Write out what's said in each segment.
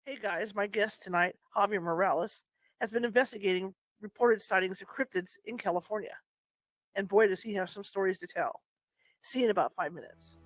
Hey guys, my guest tonight, Javier Morales, has been investigating reported sightings of cryptids in California. And boy, does he have some stories to tell. See you in about 5 minutes.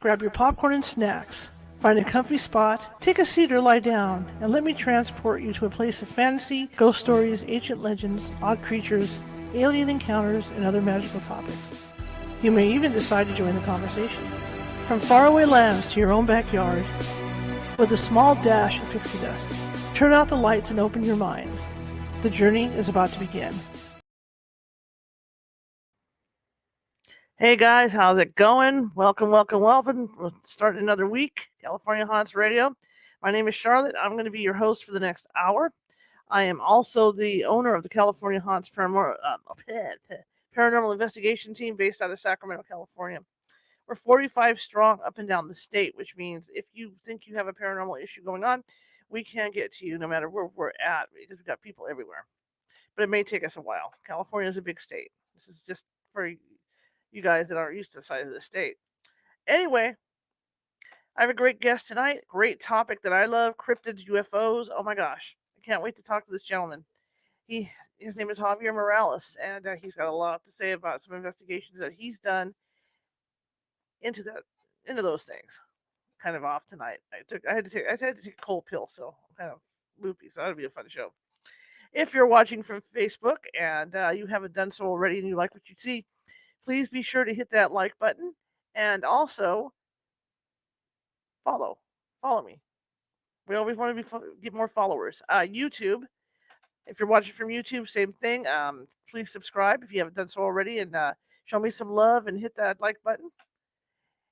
Grab your popcorn and snacks. Find a comfy spot, take a seat or lie down, and let me transport you to a place of fantasy, ghost stories, ancient legends, odd creatures, alien encounters, and other magical topics. You may even decide to join the conversation. From faraway lands to your own backyard, with a small dash of pixie dust. Turn out the lights and open your minds. The journey is about to begin. Hey guys, how's it going? Welcome. We're starting another week, California Haunts Radio. My name is Charlotte. I'm going to be your host for the next hour. I am also the owner of the California Haunts Paranormal Investigation Team based out of Sacramento, California. We're 45 strong up and down the state, which means if you think you have a paranormal issue going on, we can get to you no matter where we're at because we've got people everywhere. But it may take us a while. California is a big state. This is just for you guys that aren't used to the size of the state. Anyway, I have a great guest tonight. Great topic that I love, cryptids, UFOs. Oh my gosh. I can't wait to talk to this gentleman. His name is Javier Morales, and he's got a lot to say about some investigations that he's done into those things. Kind of off tonight. I had to take a cold pill, so I'm kind of loopy. So that'll be a fun show. If you're watching from Facebook and you haven't done so already and you like what you see, please be sure to hit that like button and also follow me. We always want to get more followers. YouTube. If you're watching from YouTube, same thing. Please subscribe if you haven't done so already, and show me some love and hit that like button.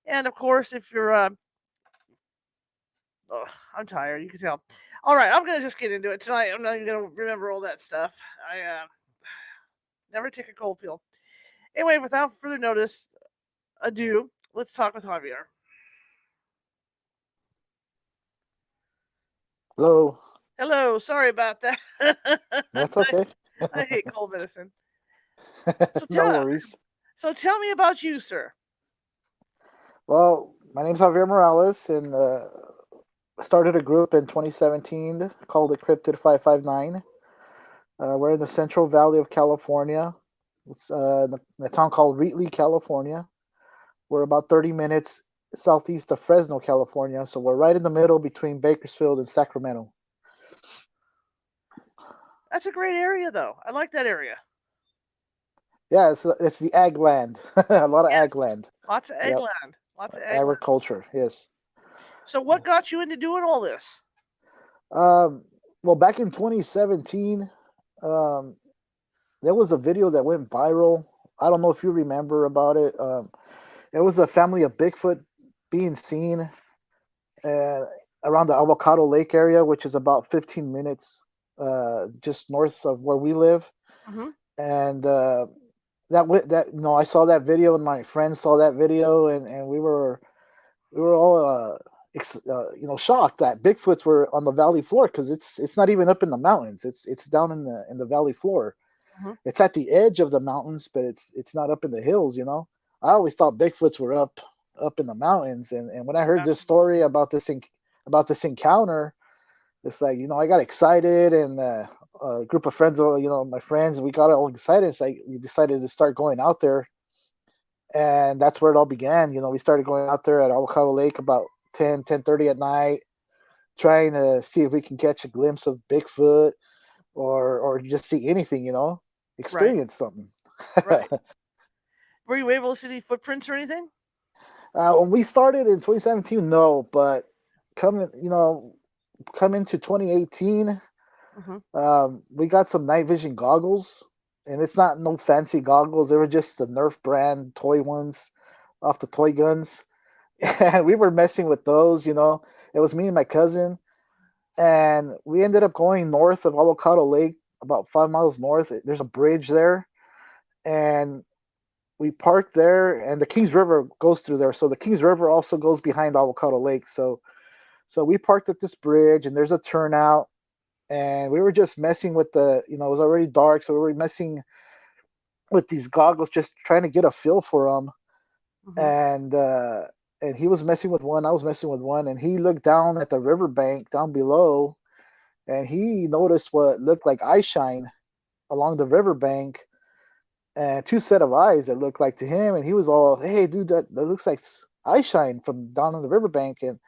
And of course, if you're, I'm tired. You can tell. All right, I'm gonna just get into it tonight. I'm not even gonna remember all that stuff. I never take a cold pill. Anyway, without further ado, let's talk with Javier. Hello. Sorry about that. That's okay. I hate cold medicine. No worries. So tell me about you, sir. Well, my name's Javier Morales, and I started a group in 2017 called the Cryptid 559. We're in the Central Valley of California. It's in a town called Wheatley, California. We're about 30 minutes southeast of Fresno, California, so we're right in the middle between Bakersfield and Sacramento. That's a great area, though. I like that area. Yeah, it's the ag land. A lot of ag land. Lots of ag land. Lots of ag agriculture, land. Yes. So what got you into doing all this? Well, back in 2017, there was a video that went viral. I don't know if you remember about it. It was a family of Bigfoot being seen around the Avocado Lake area, which is about 15 minutes just north of where we live. Mm-hmm. And I saw that video, and my friends saw that video, and we were all shocked that Bigfoots were on the valley floor, because it's not even up in the mountains. It's down in the valley floor. Mm-hmm. It's at the edge of the mountains, but it's not up in the hills. I always thought Bigfoots were up in the mountains, and when I heard this story about this encounter, it's like, I got excited, and a group of friends, my friends, we got all excited. It's like we decided to start going out there, and that's where it all began. We started going out there at Avocado Lake about 10:30 at night, trying to see if we can catch a glimpse of Bigfoot or just see anything, experience something. Right. Were you able to see any footprints or anything? When we started in 2017, no, but coming to 2018, we got some night vision goggles, and it's not no fancy goggles. They were just the Nerf brand toy ones off the toy guns. And we were messing with those. It was me and my cousin, and we ended up going north of Avocado Lake, about 5 miles north. There's a bridge there, and we parked there, and the Kings River goes through there. So the Kings River also goes behind Avocado Lake. So we parked at this bridge, and there's a turnout, and we were just messing with it was already dark, so we were messing with these goggles, just trying to get a feel for them. Mm-hmm. And he was messing with one, I was messing with one, and he looked down at the riverbank down below, and he noticed what looked like eye shine along the riverbank, and two set of eyes that looked like to him, and he was all, "Hey, dude, that looks like eye shine from down on the riverbank." And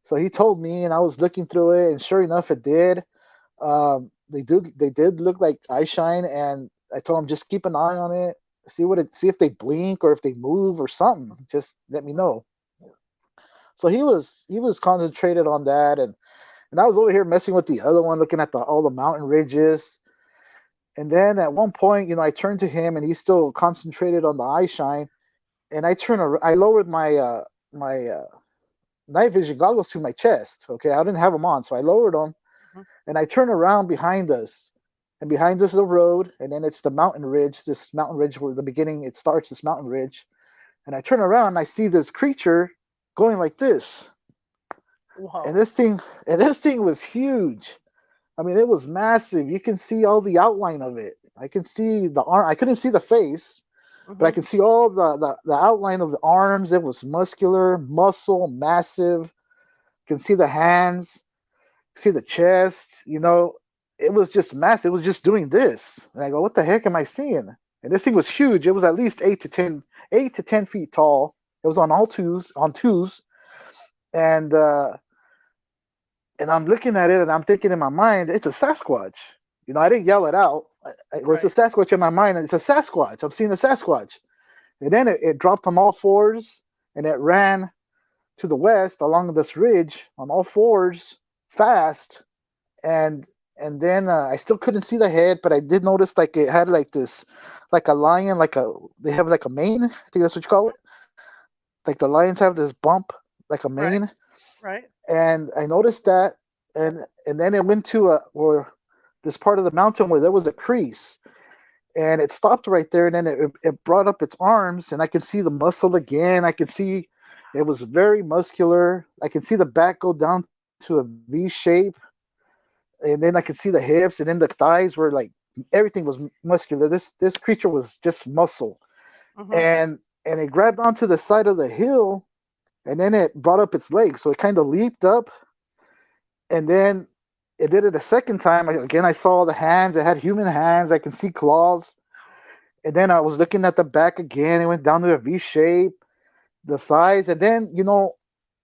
so he told me, and I was looking through it, and sure enough, it did. They did look like eye shine, and I told him, just keep an eye on it, see if they blink or if they move or something. Just let me know. So he was concentrated on that, and I was over here messing with the other one, looking at all the mountain ridges. And then at one point, I turned to him, and he's still concentrated on the eye shine. And I lowered my night vision goggles to my chest. Okay, I didn't have them on, so I lowered them, Mhm. and I turn around behind us, and behind us is the road, and then it's the mountain ridge. This mountain ridge where the beginning it starts. This mountain ridge, and I turn around, and I see this creature going like this, and Whoa. this thing was huge. I mean, it was massive. You can see all the outline of it. I can see the arm. I couldn't see the face, but I Mhm. can see all the outline of the arms. It was muscular, muscle, massive. Can see the hands, see the chest. It was just massive. It was just doing this, and I go, "What the heck am I seeing?" And this thing was huge. It was at least 8 to 10 feet tall. It was on twos, and I'm looking at it, and I'm thinking in my mind, it's a Sasquatch. I didn't yell it out. It was a Right. Sasquatch in my mind, and it's a Sasquatch. I'm seeing a Sasquatch. And then it dropped on all fours, and it ran to the west along this ridge on all fours fast. And then I still couldn't see the head, but I did notice like it had like this, like a lion, they have like a mane. I think that's what you call it. Like the lions have this bump, like a Right. mane. Right. And I noticed that, and then it went to this part of the mountain where there was a crease, and it stopped right there, and then it brought up its arms, and I could see the muscle again. I could see it was very muscular. I could see the back go down to a V shape, and then I could see the hips, and then the thighs were like everything was muscular. This creature was just muscle, Mhm. and it grabbed onto the side of the hill, and then it brought up its legs, so it kind of leaped up, and then it did it a second time. Again, I saw the hands. It had human hands. I can see claws. And then I was looking at the back again. It went down to a V shape, the thighs, and then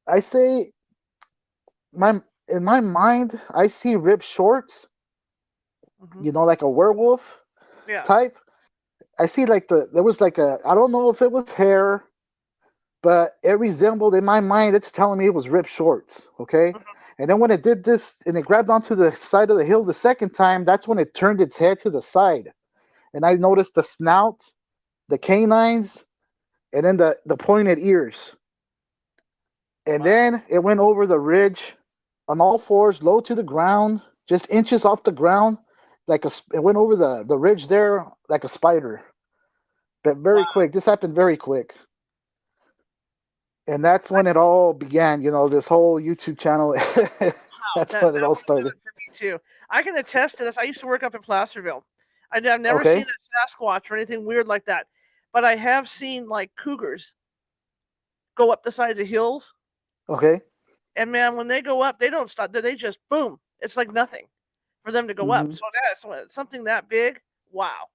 I say my in my mind I see ripped shorts, Mhm. like a werewolf Yeah. type. I see like there was like I don't know if it was hair, but it resembled in my mind. It's telling me it was ripped shorts. Okay. Mhm. And then when it did this and it grabbed onto the side of the hill the second time, that's when it turned its head to the side. And I noticed the snout, the canines, and then the pointed ears. And Wow. then it went over the ridge on all fours, low to the ground, just inches off the ground, it went over the ridge there like a spider, but very Wow. quick. This happened very quick, and that's when it all began. This whole YouTube channel. Wow. That's That when it that all would have done started. it for me too. I can attest to this. I used to work up in Placerville. I've never seen Okay, a Sasquatch or anything weird like that, but I have seen like cougars go up the sides of hills. okay. And man, when they go up, they don't stop. They just boom. It's like nothing for them to go up. Hmm. So that's something that big. Wow.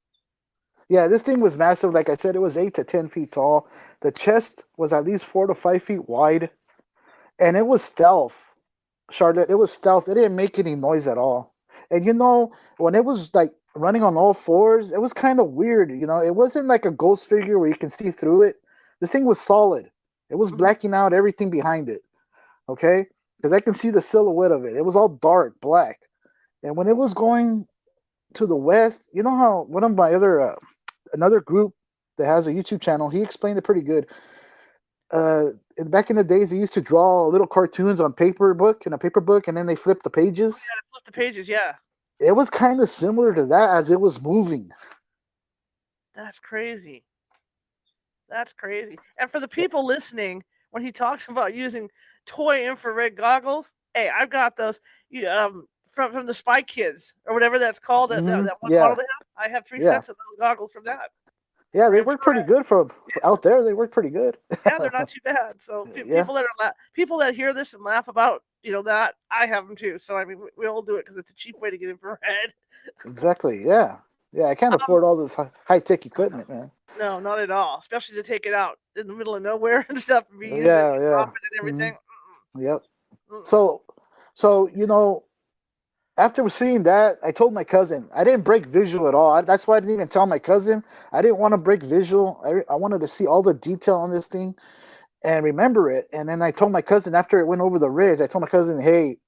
Yeah, this thing was massive. Like I said, it was 8 to 10 feet tall. The chest was at least 4 to 5 feet wide, and it was stealth. Charlotte, it was stealth. It didn't make any noise at all. And when it was like running on all fours, it was kind of weird. It wasn't like a ghost figure where you can see through it. This thing was solid. It was Hmm. blacking out everything behind it. Okay, because I can see the silhouette of it. It was all dark black. And when it was going to the west, you know how one of my another group that has a YouTube channel, he explained it pretty good. Back in the days, they used to draw little cartoons on a paper book, and then they flip the Oh pages. yeah, to flip the pages. Yeah, It was kind of similar to that as it was moving. that's crazy. That's crazy. And for the people listening, when he talks about using toy infrared goggles, hey, I've got those. From the Spy Kids or whatever that's called. That one model Yeah, they have. I have three yeah, sets of those goggles from that yeah. for They work pretty infrared. good for out there. They work pretty good. Yeah, they're not too bad. So Yeah, people that hear this and laugh about that, I have them too. So I mean, we all do it because it's a cheap way to get infrared. exactly. Yeah, yeah. I can't Um, afford all this high tech equipment, man. no, not at all. Especially to take it out in the middle of nowhere and stuff and be using it, Yeah, drop yeah. it and Hmm. everything. Yep. Mm-mm. So, so after seeing that, I told my cousin I didn't break visual at all. That's why I didn't even tell my cousin. I didn't want to break visual. I wanted to see all the detail on this thing. and remember it. And then I told my cousin after it went over the ridge, I told my cousin, "Hey,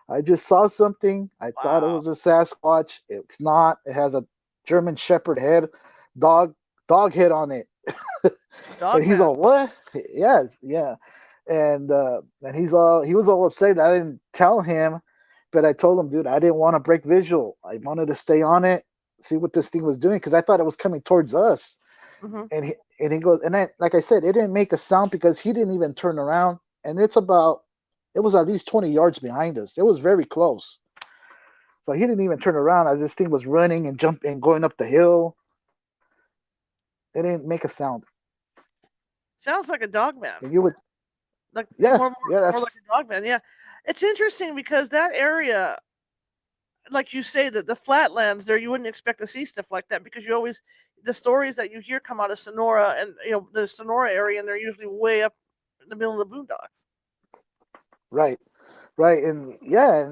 I just saw something. I thought it Wow. was a Sasquatch. It's not. It has a German Shepherd head, dog dog head on it." A And dog he's man. all, "What?" Yes, yeah. And he was all upset that I didn't tell him, but I told him, dude, I didn't want to break visual. I wanted to stay on it, see what this thing was doing, because I thought it was coming towards us. Hmm. And he goes, and I, like I said, it didn't make a sound because he didn't even turn around, and it was at least 20 yards behind us. It was very close. So he didn't even turn around as this thing was running and jumping and going up the hill. It didn't make a sound. Sounds like a dog man. And you would, Like yeah, yeah, more like that's a dog man. Yeah, it's interesting because that area, like you say, that the flatlands there, you wouldn't expect to see stuff like that because you always the stories that you hear come out of Sonora and the Sonora area, and they're usually way up in the middle of the boondocks. right, right, and yeah,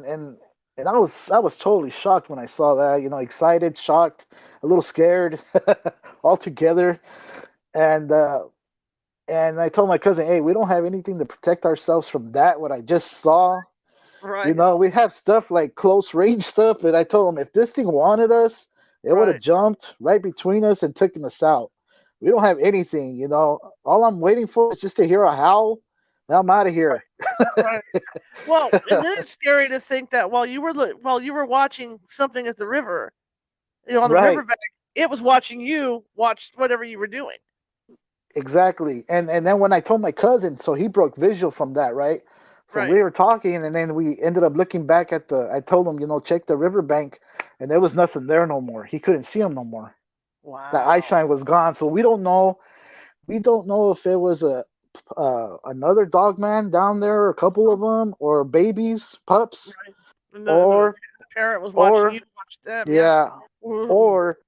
and I was totally shocked when I saw that. Excited, shocked, a little scared, all together. And and I told my cousin, "Hey, we don't have anything to protect ourselves from that. What I just saw, Right, we have stuff like close range stuff." And I told him if this thing wanted us, it would have right, jumped right between us and taken us out. We don't have anything. All I'm waiting for is just to hear a howl. And I'm out of right, here. right. Well, and then it's scary to think that while you were watching something at the river, on the Right. riverbank, it was watching you watch whatever you were doing. Exactly. And then when I told my cousin, so he broke visual from that, right? So Right. we were talking, and then we ended up looking back at I told him, check the riverbank, and there was nothing there no more. He couldn't see him no more. The eye Wow. shine was gone. So we don't know. We don't know if it was another dog man down there, a couple Mhm. of them, or babies, pups, Right. And or the parent was watching you or watch them. Yeah. yeah, Ooh. or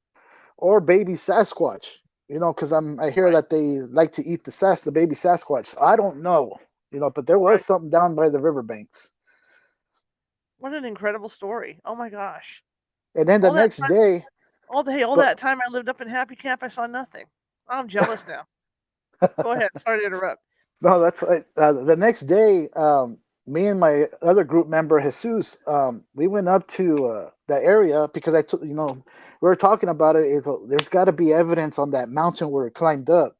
or baby Sasquatch. Because I hear Right. that they like to eat the baby Sasquatch. So I don't know, but there was Right. something down by the riverbanks. What an incredible story. Oh my gosh. And then the All that next day, all go, that time I lived up in Happy Camp, I saw nothing. I'm jealous now. Go ahead. Sorry to interrupt. no, that's the next day. Me and my other group member Jesus, we went up to that area because I took, we were talking about it. There's got to be evidence on that mountain where it climbed up.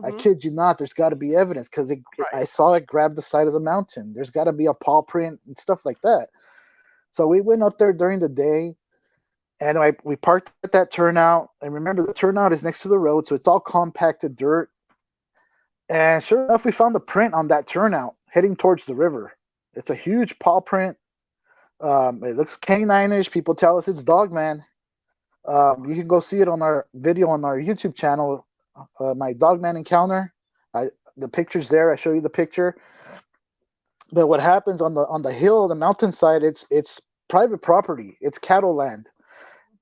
I Mhm. kid you not, there's got to be evidence because Right. I saw it grab the side of the mountain. There's got to be a paw print and stuff like that. So we went up there during the day, and we parked at that turnout. And remember, the turnout is next to the road, so it's all compacted dirt. And sure enough, we found a print on that turnout heading towards the river. It's a huge paw print. It looks canine-ish. People tell us it's Dogman. You can go see it on our video on our YouTube channel, my Dogman encounter. The picture's there. I show you the picture. But what happens on the hill, the mountainside, it's private property. It's cattle land,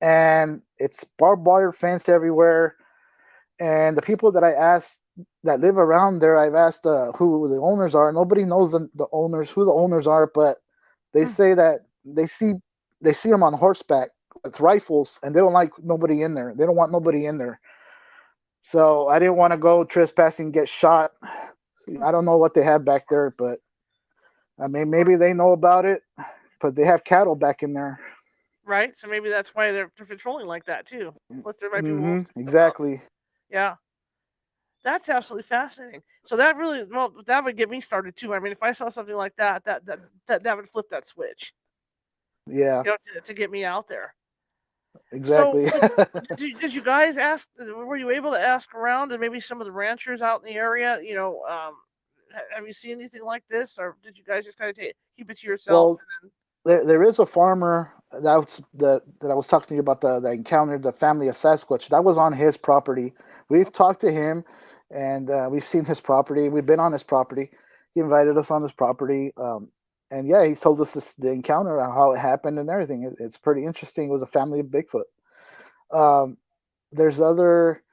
and it's barbed wire fence everywhere. And the people that I asked that live around there, I've asked who the owners are. Nobody knows the owners, who the owners are, but they Mm. say that they see them on horseback with rifles, and they don't like nobody in there. They don't want nobody in there. So I didn't want to go trespassing, get shot. I don't know what they have back there, but I mean maybe they know about it. But they have cattle back in there. Right. So maybe that's why they're patrolling like that too. Plus, there might be wolves and stuff out there. Exactly. Yeah. That's absolutely fascinating. So that really, well, that would get me started too. I mean, if I saw something like that, that would flip that switch, Yeah. to get me out there. So, Exactly. did you guys ask? Were you able to ask around and maybe some of the ranchers out in the area? Have you seen anything like this, or did you guys just kind of keep it to yourself? Well, there is a farmer that I was talking to you about that encountered the family of Sasquatch. That was on his property. We've talked to him, and we've seen his property. We've been on his property. He invited us on his property, and yeah, he told us the encounter, how it happened, and everything. It's pretty interesting. It was a family of Bigfoot. Um, there's other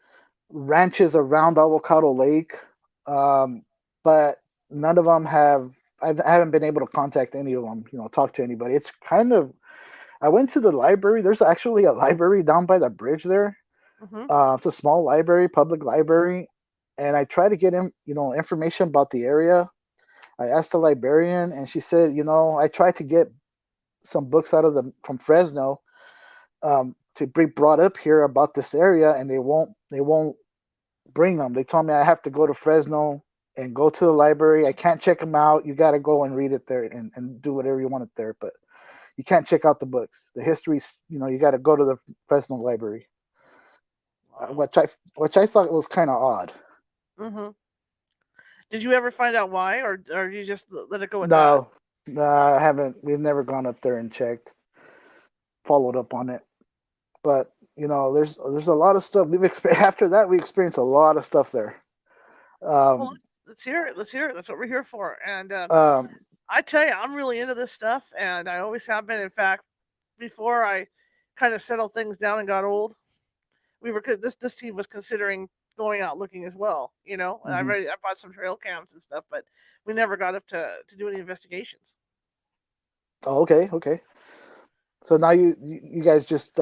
ranches around Avocado Lake, um, but none of them have. I haven't been able to contact any of them. Talk to anybody. It's kind of. I went to the library. There's actually a library down by the bridge there. Mm-hmm. It's a small library, public library, and I tried to get him, information about the area. I asked the librarian, and she said, I tried to get some books out of the from Fresno, to be brought up here about this area, and they won't bring them. They told me I have to go to Fresno and go to the library. I can't check them out. You got to go and read it there, and do whatever you want it there, but you can't check out the books. The histories, you got to go to the Fresno library, Wow. which I thought was kind of odd. Mhm. Did you ever find out why, or you just let it go at that? No, no, I haven't. We've never gone up there and checked, followed up on it. But there's a lot of stuff we've experienced. After that, we experienced a lot of stuff there. Well, Um, let's hear it. Let's hear it. That's what we're here for. And um, I tell you, I'm really into this stuff, and I always have been. In fact, before I kind of settled things down and got old, this team was considering going out looking as well. And mhm. I bought some trail cams and stuff, but we never got up to do any investigations. Oh, okay, okay. So now you guys just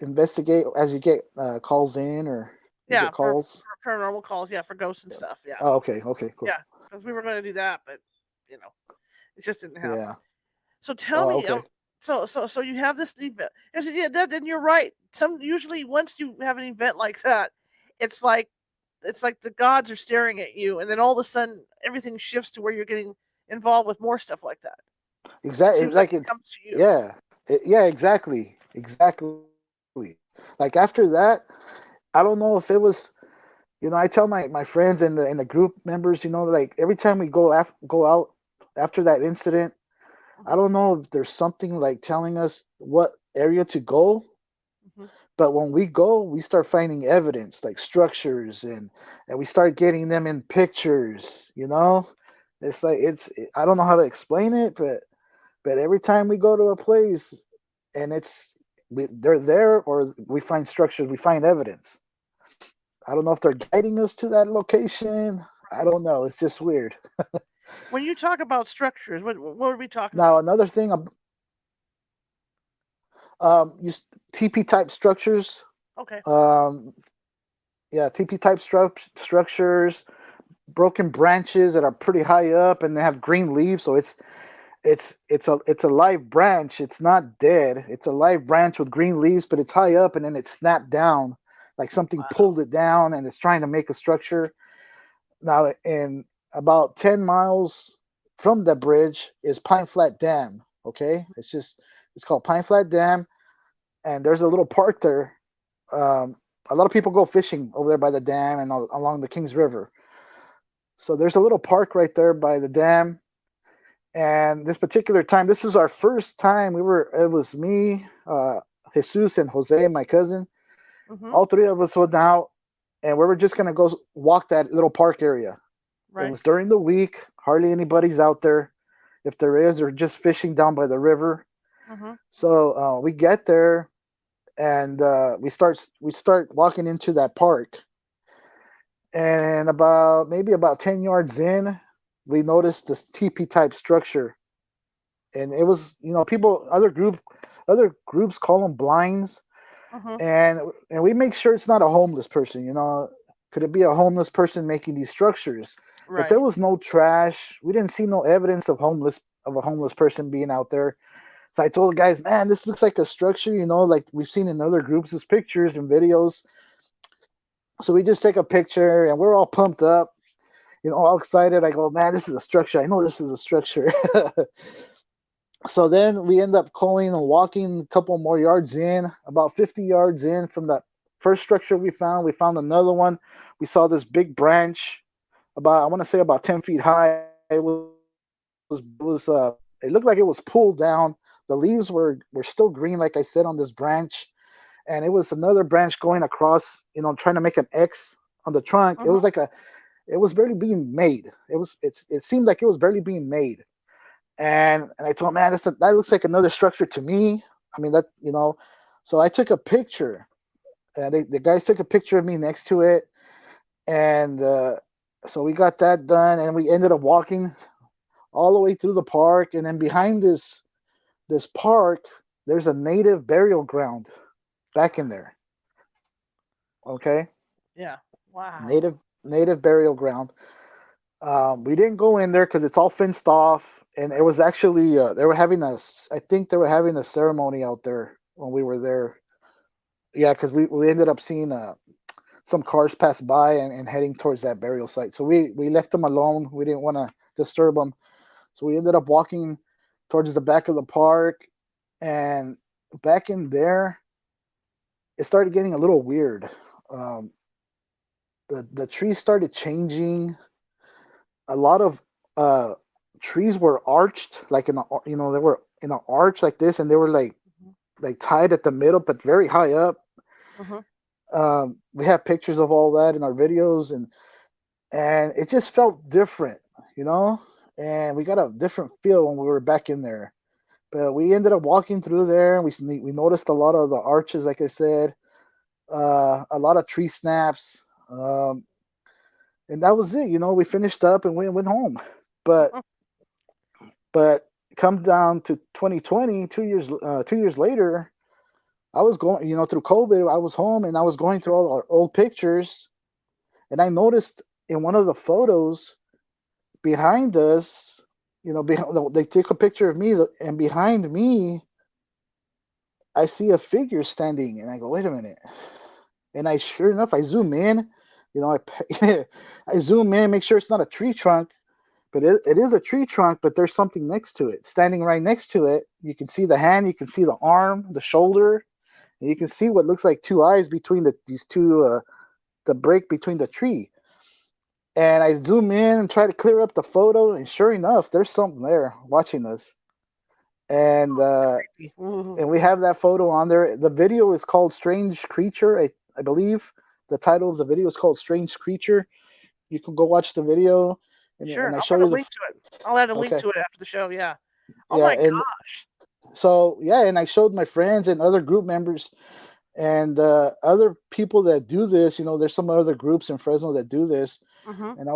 investigate as you get calls in, or you Yeah, get for calls. paranormal calls, yeah, for ghosts and stuff, yeah, Oh, okay, okay, cool. yeah, because we were going to do that, but you know, it just didn't happen. Yeah. So tell Oh, me, okay. so you have this event. Yeah, then you're right. Some usually once you have an event like that, it's like it's like the gods are staring at you, and then all of a sudden everything shifts to where you're getting involved with more stuff like that. It Exactly. seems like Like it it's comes to you. yeah, yeah, exactly, exactly. Like after that, I don't know if it was. I tell my friends and the group members, like every time we go out after that incident, I Hmm. don't know if there's something like telling us what area to go, Hmm. but when we go, we start finding evidence like structures, and we start getting them in pictures. It's like I don't know how to explain it, but every time we go to a place and they're there, or we find structures, we find evidence. I don't know if they're guiding us to that location. I don't know. It's just weird. When you talk about structures, what are we talking Now about? another thing, use TP type structures. Okay. Um, yeah, TP type structures, broken branches that are pretty high up and they have green leaves, so it's a live branch. It's not dead. It's a live branch with green leaves, but it's high up and then it's snapped down, like something Wow. pulled it down and it's trying to make a structure. Now, in about 10 miles from the bridge is Pine Flat Dam. Okay, it's called Pine Flat Dam, and there's a little park there. Um, a lot of people go fishing over there by the dam and along the Kings River. So there's a little park right there by the dam. And this particular time, this is our first time. It was me, Jesus, and Jose, my cousin. Hmm. All three of us went out, and we were just gonna go walk that little park area. It Right. was during the week. Hardly anybody's out there. If there is, they're just fishing down by the river. Hmm. So we get there, and we start walking into that park. And maybe about 10 yards in, we noticed this teepee type structure, and it was people other groups call them blinds, Hmm. and we make sure it's not a homeless person. Could it be a homeless person making these structures? But there Right. was no trash. We didn't see no evidence of a homeless person being out there. So I told the guys, man, this looks like a structure, like we've seen in other groups as pictures and videos. So we just take a picture and we're all pumped up, all excited. I go, man, this is a structure. I know this is a structure. So then we end up calling and walking a couple more yards in, about 50 yards in from that first structure we found. We found another one. We saw this big branch, I want to say about 10 feet high. It looked like it was pulled down. The leaves were still green, like I said, on this branch, and it was another branch going across, trying to make an X on the trunk. It Hmm. was it was barely being made. It seemed like it was barely being made. And I told him, man, that looks like another structure to me. I mean that. So I took a picture. The guys took a picture of me next to it, and so we got that done, and we ended up walking all the way through the park, and then behind this park, there's a native burial ground back in there. Okay, Yeah. native Wow. native burial ground. We didn't go in there because it's all fenced off, and it was actually they were having I think they were having a ceremony out there when we were there. Yeah, because we ended up seeing some cars pass by and heading towards that burial site. So we left them alone. We didn't want to disturb them. So we ended up walking towards the back of the park, and back in there, it started getting a little weird. Um, the trees started changing. A lot of uh, trees were arched, like they were in an arch like this, and they were Mhm. like tied at the middle, but very high up. Mhm. We have pictures of all that in our videos, and it just felt different, you know. And we got a different feel when we were back in there. But we ended up walking through there, and we noticed a lot of the arches, like I said, a lot of tree snaps, and that was it. You know, we finished up and we went home. But but come down to 2020, 2 years later, I was going, through COVID. I was home and I was going through Sure. all our old pictures, and I noticed in one of the photos behind us, they take a picture of me, and behind me, I see a figure standing, and I go, wait a minute. And sure enough, I zoom in, I zoom in, make sure it's not a tree trunk, but it is a tree trunk, but there's something next to it, standing right next to it. You can see the hand, you can see the arm, the shoulder, and you can see what looks like two eyes between these two, the break between the tree. And I zoom in and try to clear up the photo, and sure enough, there's something there watching us. And It's uh, creepy. Ooh. and we have that photo on there. The video is called Strange Creature. I believe the title of the video is called Strange Creature. You can go watch the video, and Sure. I I'll show put a you the. link to it. I'll add a link Okay, to it after the show. Yeah. Oh yeah, my and gosh. so yeah, and I showed my friends and other group members and other people that do this. There's some other groups in Fresno that do this, Mhm. and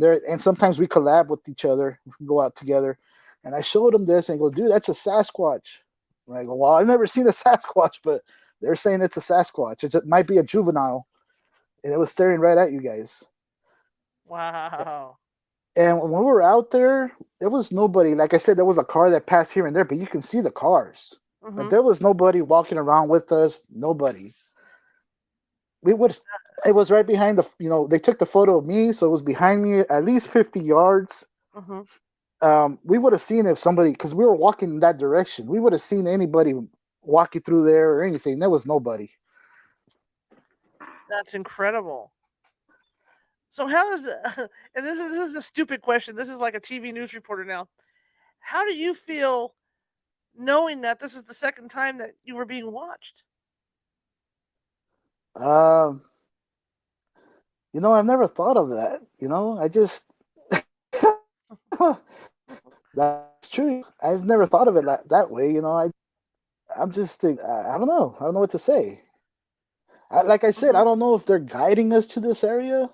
and sometimes we collab with each other. We can go out together, and I showed them this and go, dude, that's a Sasquatch. And I go, well, I've never seen a Sasquatch, but they're saying it's a Sasquatch. It might be a juvenile, and it was staring right at you guys. Wow. And when we were out there, there was nobody. Like I said, there was a car that passed here and there, but you can see the cars. But Mhm. there was nobody walking around with us. Nobody. We would. It was right behind the. They took the photo of me, so it was behind me at least 50 yards. Mhm. We would have seen if somebody, because we were walking in that direction, we would have seen anybody walking through there or anything. There was nobody. That's incredible. So how does and this is a stupid question. This is like a TV news reporter now. How do you feel knowing that this is the second time that you were being watched? Um, I've never thought of that. I just that's true. I've never thought of it that way. I'm just I don't know. I don't know what to say. Like I said, I Mhm. don't know if they're guiding us to this area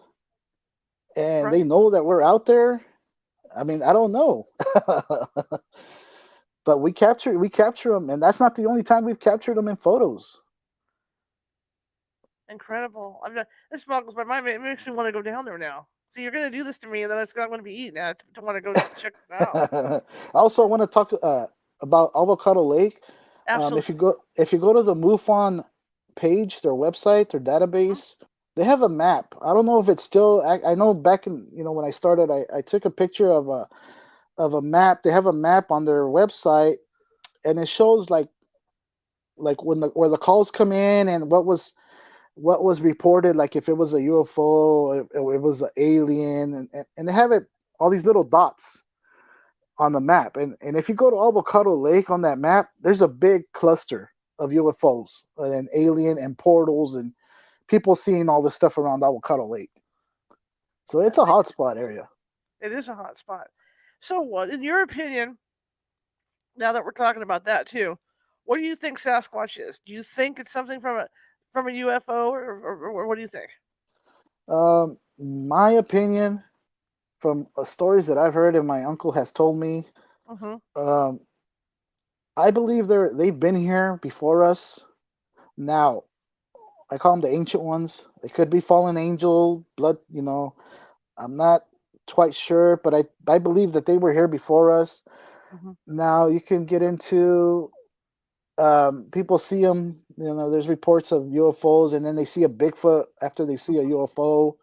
and they Right. know that we're out there. I mean, I don't know. But we capture them, and that's not the only time we've captured them in photos. Incredible. This boggles my mind. It makes me want to go down there now. See, you're gonna do this to me, and then it's not going to be eaten. I don't want to go check this out. Also, I want to talk about Avocado Lake. If you Absolutely. go to the MUFON page, their website, their Mhm. database, they have a map. I don't know if it's still. I know back in when I started, I took a picture of a map. They have a map on their website, and it shows like where the calls come in and what was reported, like if it was a UFO, if it was an alien, and they have it all these little dots on the map. And if you go to Avocado Lake on that map, there's a big cluster of UFOs and alien and portals and people seeing all this stuff around Avocado Lake. So it's That a makes hotspot area. it is a hot spot. So, what, in your opinion, now that we're talking about that too, what do you think Sasquatch is? Do you think it's something from a UFO, or what do you think? My opinion, from stories that I've heard and my uncle has told me, Mhm. um, I believe they've been here before us. Now, I call them the ancient ones. It could be fallen angel, blood. I'm not quite sure, but I believe that they were here before us. Hmm. Now you can get into people see them. There's reports of UFOs, and then they see a Bigfoot after they see a UFO,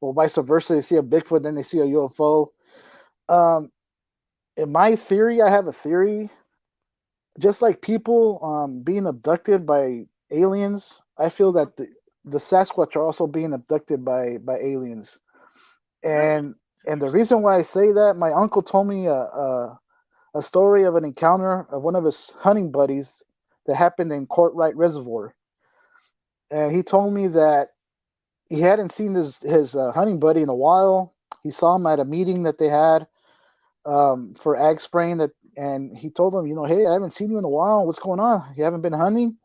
or vice versa. They see a Bigfoot, then they see a UFO. Um, in my theory, I have a theory. Just like people being abducted by aliens, I feel Hmm. that the Sasquatch are also being abducted by aliens. Really? And It's and the interesting. reason why I say that, my uncle told me a story of an encounter of one of his hunting buddies that happened in Courtright Reservoir, and he told me that he hadn't seen his hunting buddy in a while. He saw him at a meeting that they had for ag spraying that, and he told him, hey, I haven't seen you in a while. What's going on? You haven't been hunting?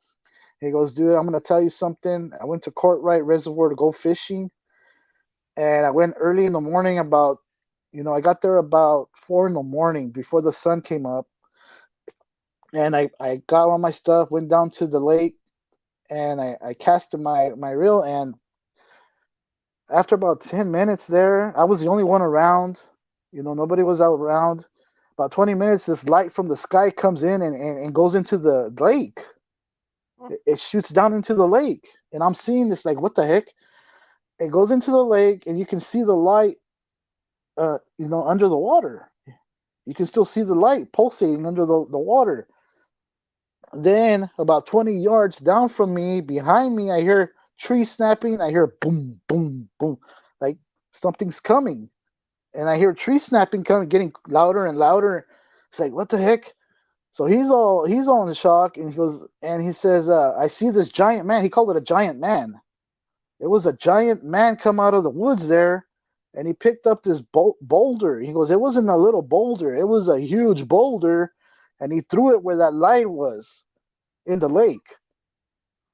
He goes, dude, I'm gonna tell you something. I went to Courtright Reservoir to go fishing, and I went early in the morning. I got there about 4 in the morning before the sun came up, and I got all my stuff, went down to the lake, and I casted my reel, and after about 10 minutes there, I was the only one around. Nobody was out around. About 20 minutes, this light from the sky comes in and goes into the lake. Hmm. It shoots down into the lake. And I'm seeing this, like, what the heck? It goes into the lake, and you can see the light, under the water. You can still see the light pulsating under the water. Then, about 20 yards down from me, behind me, I hear trees snapping. I hear boom, boom, boom, like something's coming. And I hear tree snapping coming, getting louder and louder. It's like, what the heck? So he's all in shock, and he says, I see this giant man. He called it a giant man. It was a giant man come out of the woods there, and he picked up this boulder. He goes, it wasn't a little boulder. It was a huge boulder, and he threw it where that light was in the lake.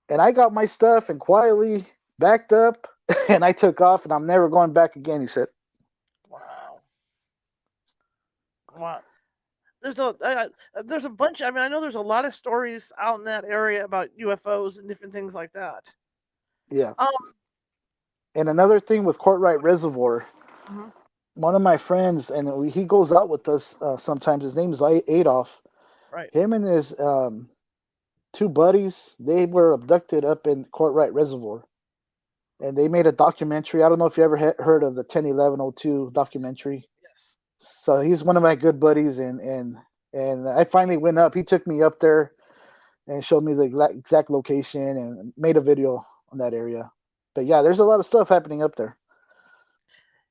And I got my stuff and quietly backed up, and I took off, and I'm never going back again. He said, Wow. Wow. There's a bunch. I mean, I know there's a lot of stories out in that area about UFOs and different things like that. yeah. Um. And another thing with Courtright Reservoir, Mhm. one of my friends, and he goes out with us sometimes. His name's Adolf. Right. Him and his two buddies, they were abducted up in Courtright Reservoir, and they made a documentary. I don't know if you ever heard of the 10/11/02 Yes. documentary. Yes. So he's one of my good buddies, and I finally went up. He took me up there and showed me the exact location and made a video on that area. But yeah, there's a lot of stuff happening up there.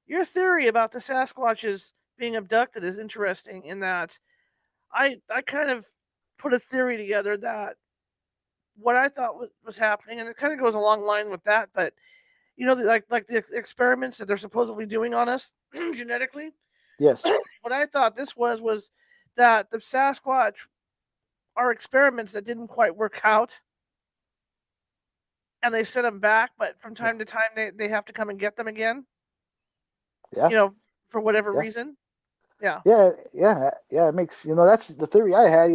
Your theory about the Sasquatches being abducted is interesting in that I kind of put a theory together that what I thought was happening, and it kind of goes along line with that. But like the experiments that they're supposedly doing on us genetically. Yes. What I thought this was that the Sasquatch are experiments that didn't quite work out, and they sent them back. But from Yeah. time to time, they have to come and get them again. Yeah. You know, for whatever Yeah. reason. Yeah. Yeah. It makes that's the theory I had.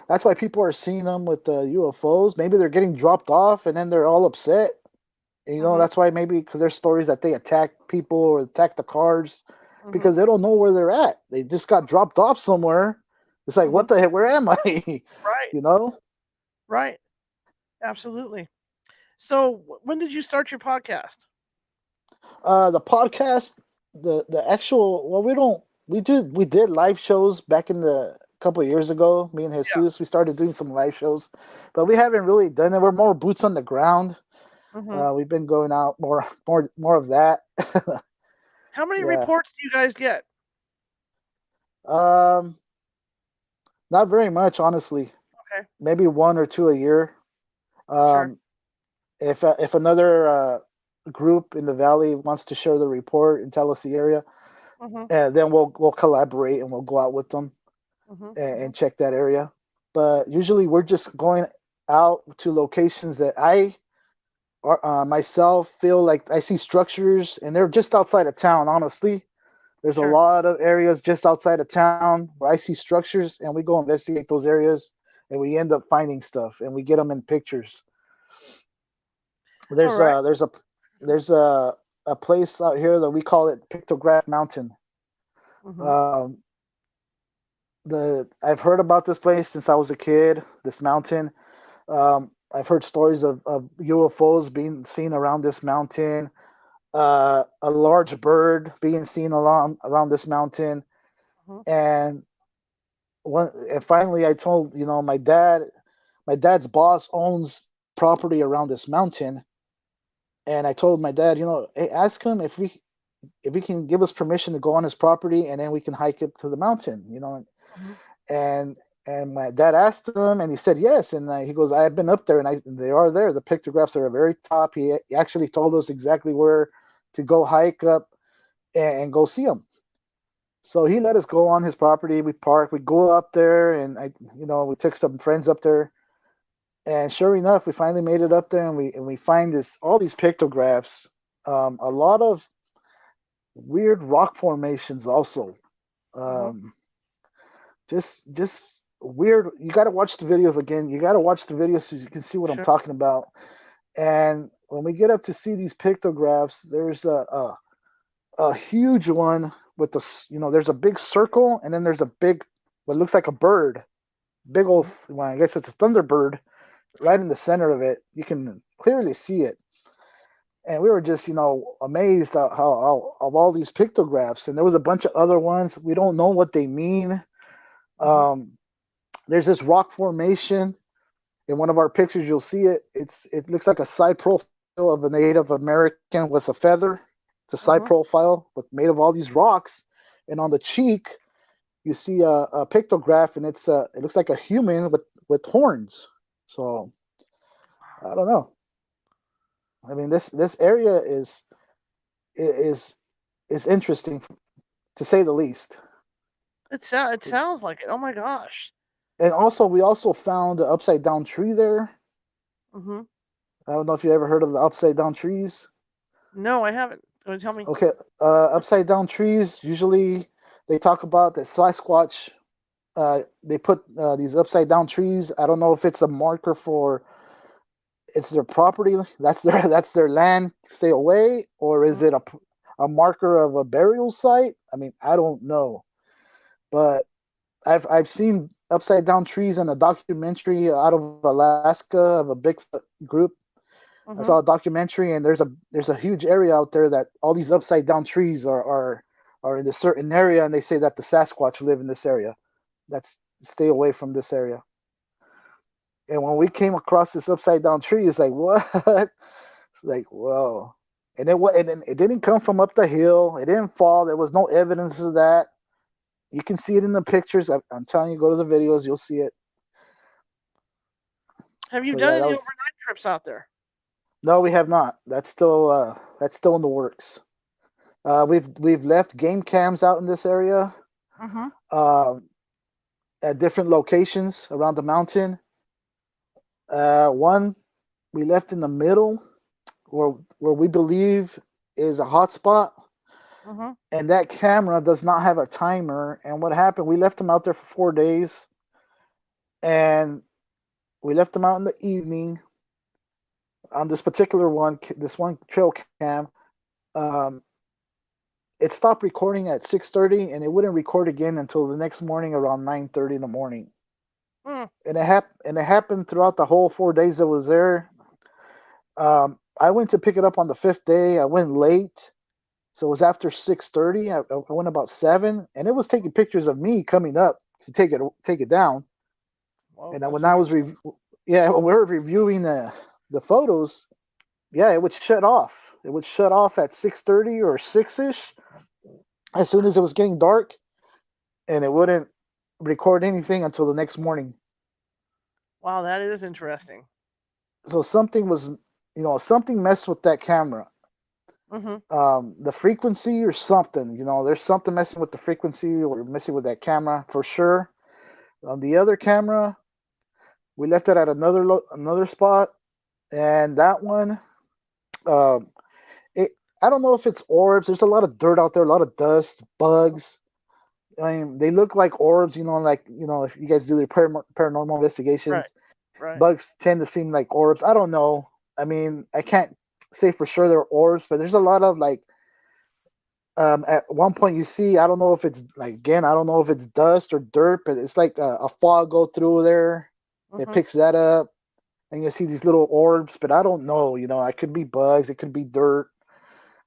That's why people are seeing them with the UFOs. Maybe they're getting dropped off, and then they're all upset. And, Mhm. that's why maybe because there's stories that they attack people or attack the cars Mhm. because they don't know where they're at. They just got dropped off somewhere. It's like, Mhm. what the heck? Where am I? Right. you know. Right. Absolutely. So, when did you start your podcast? The podcast, the actual. Well, we did live shows back in the couple of years ago. Me and Yeah. Jesus, we started doing some live shows, but we haven't really done it. We're more boots on the ground. Mhm. We've been going out more of that. How many yeah. reports do you guys get? Um, Not very much, honestly. Okay. Maybe one or two a year. Sure. Um, if another group in the valley wants to share the report and tell us the area, Mhm. then we'll collaborate and we'll go out with them Mhm. and Mhm. check that area. But usually we're just going out to locations that myself feel like I see structures and they're just outside of town. Honestly, there's a Sure. lot of areas just outside of town where I see structures and we go investigate those areas and we end up finding stuff and we get them in pictures. All There's right. a there's a there's a place out here that we call it Pictograph Mountain. Mhm. Um, the I've heard about this place since I was a kid. This mountain. I've heard stories of UFOs being seen around this mountain. A large bird being seen around this mountain, Mhm. and finally I told my dad's boss owns property around this mountain, and I told my dad, hey, ask him if he can give us permission to go on his property, and then we can hike up to the mountain, Mhm. and my dad asked him, and he said yes, and he goes, I have been up there, and they are there. The pictographs are at the very top. He actually told us exactly where to go hike up and go see them. So he let us go on his property. We park. We go up there, and we took some friends up there. And sure enough, we finally made it up there, and we find all these pictographs, a lot of weird rock formations also. Mhm. Um, just weird. You got to watch the videos again. You got to watch the videos so you can see what I'm Sure. talking about. And when we get up to see these pictographs, there's a huge one with there's a big circle, and then there's a big, what looks like a bird, big old, Mhm. well, I guess it's a thunderbird right Sure. in the center of it. You can clearly see it. And we were just, amazed at how of all these pictographs. And there was a bunch of other ones. We don't know what they mean. Mhm. Um, there's this rock formation in one of our pictures. You'll see it. It looks like a side profile of a Native American with a feather. It's a side Mhm. profile with made of all these rocks. And on the cheek, you see a pictograph, and it looks like a human with horns. So I don't know. I mean, this area is is interesting to say the least. It sounds like it. Oh my gosh. And also, we also found an upside down tree there. Mhm. I don't know if you ever heard of the upside down trees. No, I haven't. Go tell me. Okay, upside down trees, usually they talk about that Sasquatch. They put these upside down trees. I don't know if it's a marker for it's their property. That's their land. Stay away, or is Mhm. it a marker of a burial site? I mean, I don't know, but I've seen upside down trees in a documentary out of Alaska of a Bigfoot group. I saw a Mhm. documentary, and there's a huge area out there that all these upside down trees are in a certain area, and they say that the Sasquatch live in this area. That's stay away from this area. And when we came across this upside down tree, it's like what? It's like whoa. And it didn't come from up the hill. It didn't fall. There was no evidence of that. You can see it in the pictures. I'm telling you, go to the videos, you'll see it. Have you So done yeah, that any was overnight trips out there? no, we have not. That's still in the works. We've left game cams out in this area, Mhm. uh, at different locations around the mountain. One we left in the middle where we believe is a hot spot, Mhm. and that camera does not have a timer. And what happened? We left them out there for 4 days, and we left them out in the evening on this particular one, this one trail cam. Um, it stopped recording at 6:30, and it wouldn't record again until the next morning around 9:30 in the morning. Mm. And it happened throughout the whole 4 days I was there. I went to pick it up on the fifth day. I went late, so it was after 6:30. I went about 7, and it was taking pictures of me coming up to take it down. Well, And that's when I was interesting. yeah, when we were reviewing the photos, yeah, it would shut off. It would shut off at 6:30 or 6ish as soon as it was getting dark, and it wouldn't record anything until the next morning. Wow, that is interesting. So something messed with that camera. Mhm. The frequency or something. There's something messing with the frequency or messing with that camera for sure. On the other camera, we left it at another spot, and that one, um, it I don't know if it's orbs. There's a lot of dirt out there, a lot of dust, bugs. I mean, they look like orbs. Like if you guys do their paranormal Right. investigations, Right. bugs tend to seem like orbs. I don't know. I mean, I can't say for sure they're orbs, but there's a lot of like at one point you see, I don't know if it's like, again, I don't know if it's dust or dirt, but it's like a fog go through there. It Mhm. picks that up, and you see these little orbs, but I don't know. It could be bugs, it could be dirt.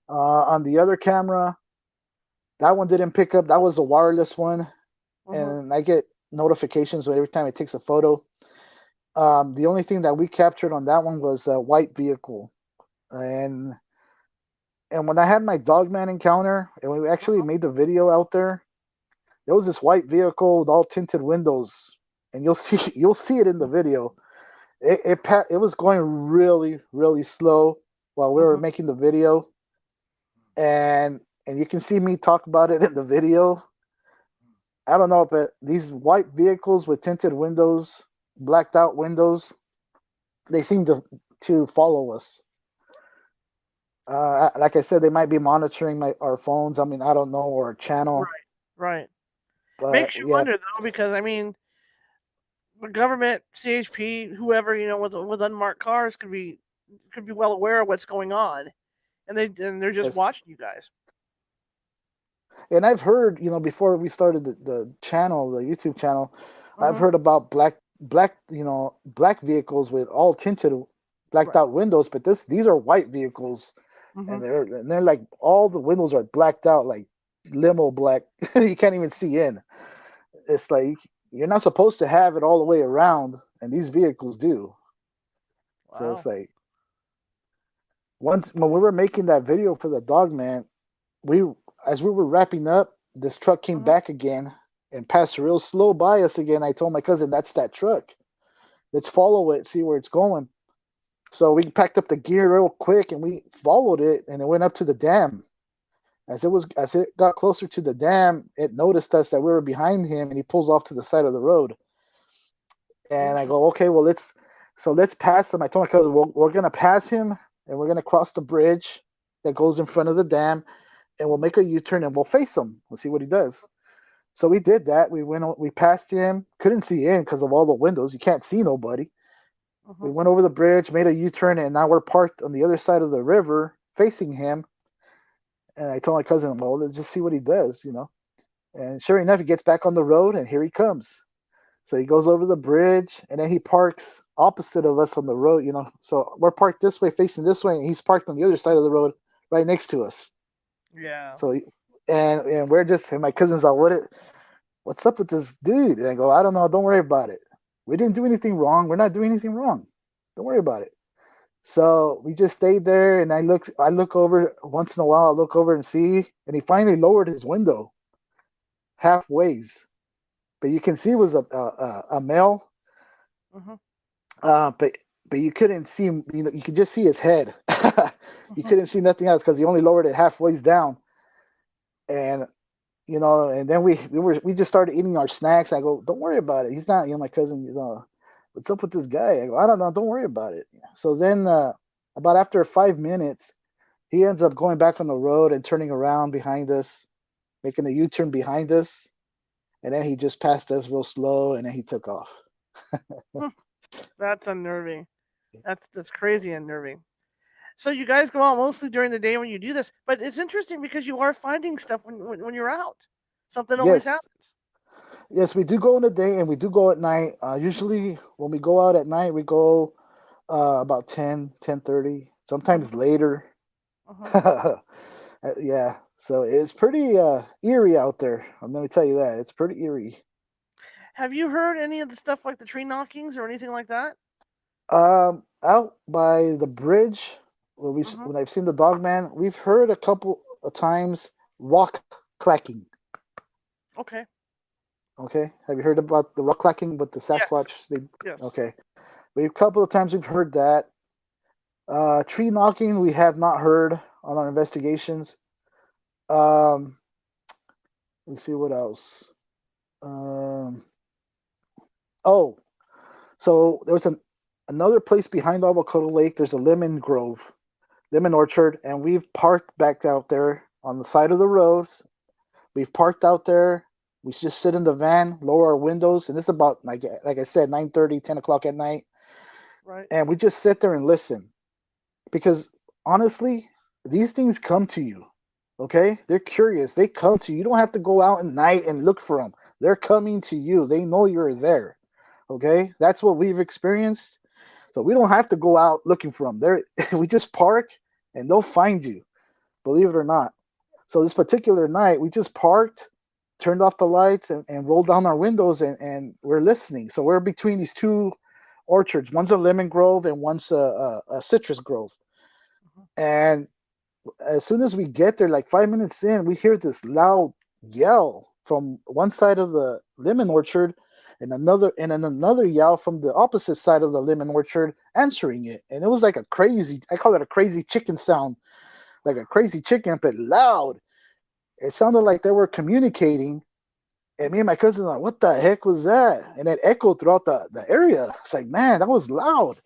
On the other camera, that one didn't pick up. That was a wireless one, Mhm. and I get notifications every time it takes a photo. The only thing that we captured on that one was a white vehicle, and when I had my dogman encounter, and we actually Mhm. made the video out there, there was this white vehicle with all tinted windows, and you'll see it in the video. It was going really really slow while we were Mhm. making the video, and you can see me talk about it in the video. I don't know, but these white vehicles with tinted windows, blacked out windows, they seem to follow us. Like I said, they might be monitoring our phones. I mean, I don't know, or a channel, Right. Right. but Makes you yeah, wonder though, because I mean, the government, CHP, whoever with unmarked cars could be well aware of what's going on, and they're just yes. watching you guys. And I've heard, before we started the channel, the YouTube channel, I've Mhm. heard about black vehicles with all tinted, blacked Right. out windows. But these are white vehicles, and Mhm. they're like all the windows are blacked out, like limo black. You can't even see in. It's like you're not supposed to have it all the way around, and these vehicles do. So it's Wow. like once when we were making that video for the dog man, we as we were wrapping up, this truck came Mhm. back again and passed real slow by us again. I told my cousin, "That's that truck. Let's follow it, see where it's going." So we packed up the gear real quick and we followed it, and it went up to the dam. As it got closer to the dam, it noticed us that we were behind him, and he pulls off to the side of the road. And I go, Interesting. "Okay, well let's pass him." I told my cousin, we're gonna pass him, and we're gonna cross the bridge that goes in front of the dam, and we'll Mhm. make a U-turn and we'll face him. We'll see what he does. So we did that. We passed him, couldn't see in because of all the windows. You can't see nobody. We Mhm. went over the bridge, made a U-turn, and now we're parked on the other side of the river facing him. And I told my cousin, well, let's just see what he does. And sure enough, he gets back on the road, and here he comes. So he goes over the bridge, and then he parks opposite of us on the road. So we're parked this way, facing this way, and he's parked on the other side of the road, right next to us. Yeah. So, and we're just, and my cousin's like, what's up with this dude? And I go, I don't know. Don't worry about it. We didn't do anything wrong. We're not doing anything wrong. Don't worry about it. So we just stayed there, and I look over once in a while. I look over and see, and he finally lowered his window halfways, but you can see it was a male. Mhm. But you couldn't see him. You could just see his head. You Mhm. couldn't see nothing else because he only lowered it halfways down. And and then we just started eating our snacks. I go, don't worry about it. He's not, my cousin. What's up with this guy? I go, I don't know. Don't worry about it. So then, about after 5 minutes, he ends up going back on the road and turning around behind us, making a U-turn behind us, and then he just passed us real slow, and then he took off. That's unnerving. That's crazy unnerving. So you guys go out mostly during the day when you do this, but it's interesting because you are finding stuff when you're out. Something always Yes, happens. yes, we do go in the day and we do go at night. Usually, when we go out at night, we go about 10:30, sometimes Mhm. later. Mhm. Yeah, so it's pretty eerie out there. Let me tell you that it's pretty eerie. Have you heard any of the stuff like the tree knockings or anything like that? Out by the bridge, Mhm. when I've seen the dog man, we've heard a couple of times rock clacking. Okay. Okay, have you heard about the rock clacking with the Yes. Sasquatch? Yes. Okay, we a couple of times we've heard that. Tree knocking we have not heard on our investigations. Um, let's see what else. Um, oh, so there was another place behind Avocado Lake. There's a lemon grove, lemon orchard, and we've parked back out there on the side of the roads. We've parked out there. We just sit in the van, lower our windows, and it's about like I said, 9:30, 10 o'clock at night, Right. and we just sit there and listen. because honestly, these things come to you. Okay, they're curious. They come to you. You don't have to go out at night and look for them. They're coming to you. They know you're there. Okay, that's what we've experienced. So we don't have to go out looking for them. They're we just park and they'll find you. Believe it or not. So this particular night, we just parked, turned off the lights, and rolled down our windows, and we're listening. So we're between these two orchards. One's a lemon grove and one's a citrus grove. Mhm. And as soon as we get there, like 5 minutes in, we hear this loud yell from one side of the lemon orchard, and then another yell from the opposite side of the lemon orchard answering it. And it was like a crazy, I call it a crazy chicken sound, like a crazy chicken, but loud. It sounded like they were communicating. And me and my cousin were like, what the heck was that? And it echoed throughout the area. It's like, man, that was loud.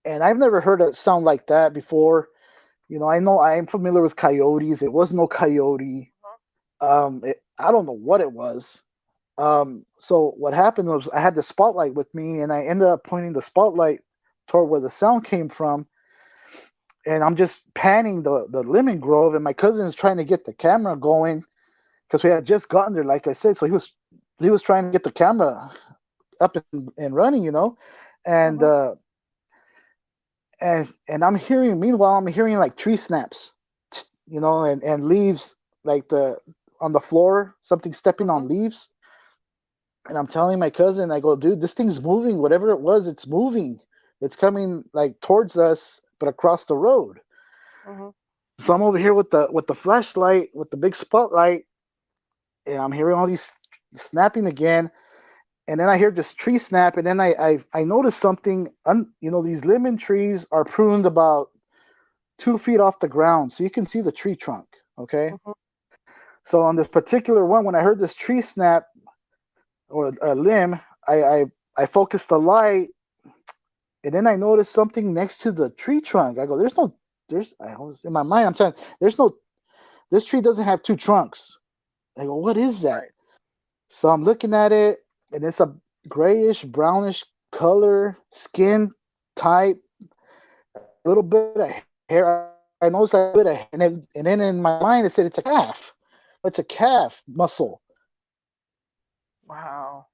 And I've never heard a sound like that before. I know I'm familiar with coyotes. It was no coyote. I don't know what it was. So what happened was I had the spotlight with me, and I ended up pointing the spotlight toward where the sound came from, and I'm just panning the lemon grove, and my cousin is trying to get the camera going because we had just gotten there, like I said. So he was trying to get the camera up and running, and Mhm. uh, and I'm hearing. Meanwhile, I'm hearing like tree snaps, and leaves like the on the floor, something stepping Mhm. on leaves. And I'm telling my cousin, I go, dude, this thing's moving. Whatever it was, it's moving. It's coming like towards us, but across the road. Mhm. So I'm over here with the flashlight, with the big spotlight, and I'm hearing all these snapping again. And then I hear this tree snap, and then I notice something. These lemon trees are pruned about 2 feet off the ground, so you can see the tree trunk. Okay. Mhm. So on this particular one, when I heard this tree snap or a limb, I focused the light, and then I noticed something next to the tree trunk. I go, I was in my mind, I'm trying, there's no, this tree doesn't have two trunks. I go, what is that? Right. So I'm looking at it, and it's a grayish, brownish color, skin type, a little bit of hair. I noticed a bit of, and then in my mind it said it's a calf. It's a calf muscle. Wow.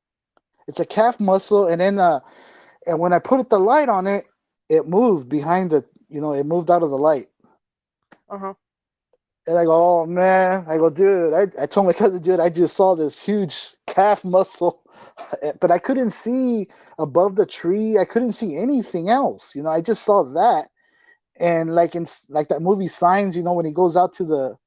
It's a calf muscle, and when I put the light on it, it moved behind it moved out of the light. Uh-huh. And I go, oh man. I go, dude, I told my cousin, dude, I just saw this huge calf muscle, but I couldn't see above the tree. I couldn't see anything else. I just saw that. And like that movie Signs, when he goes out to the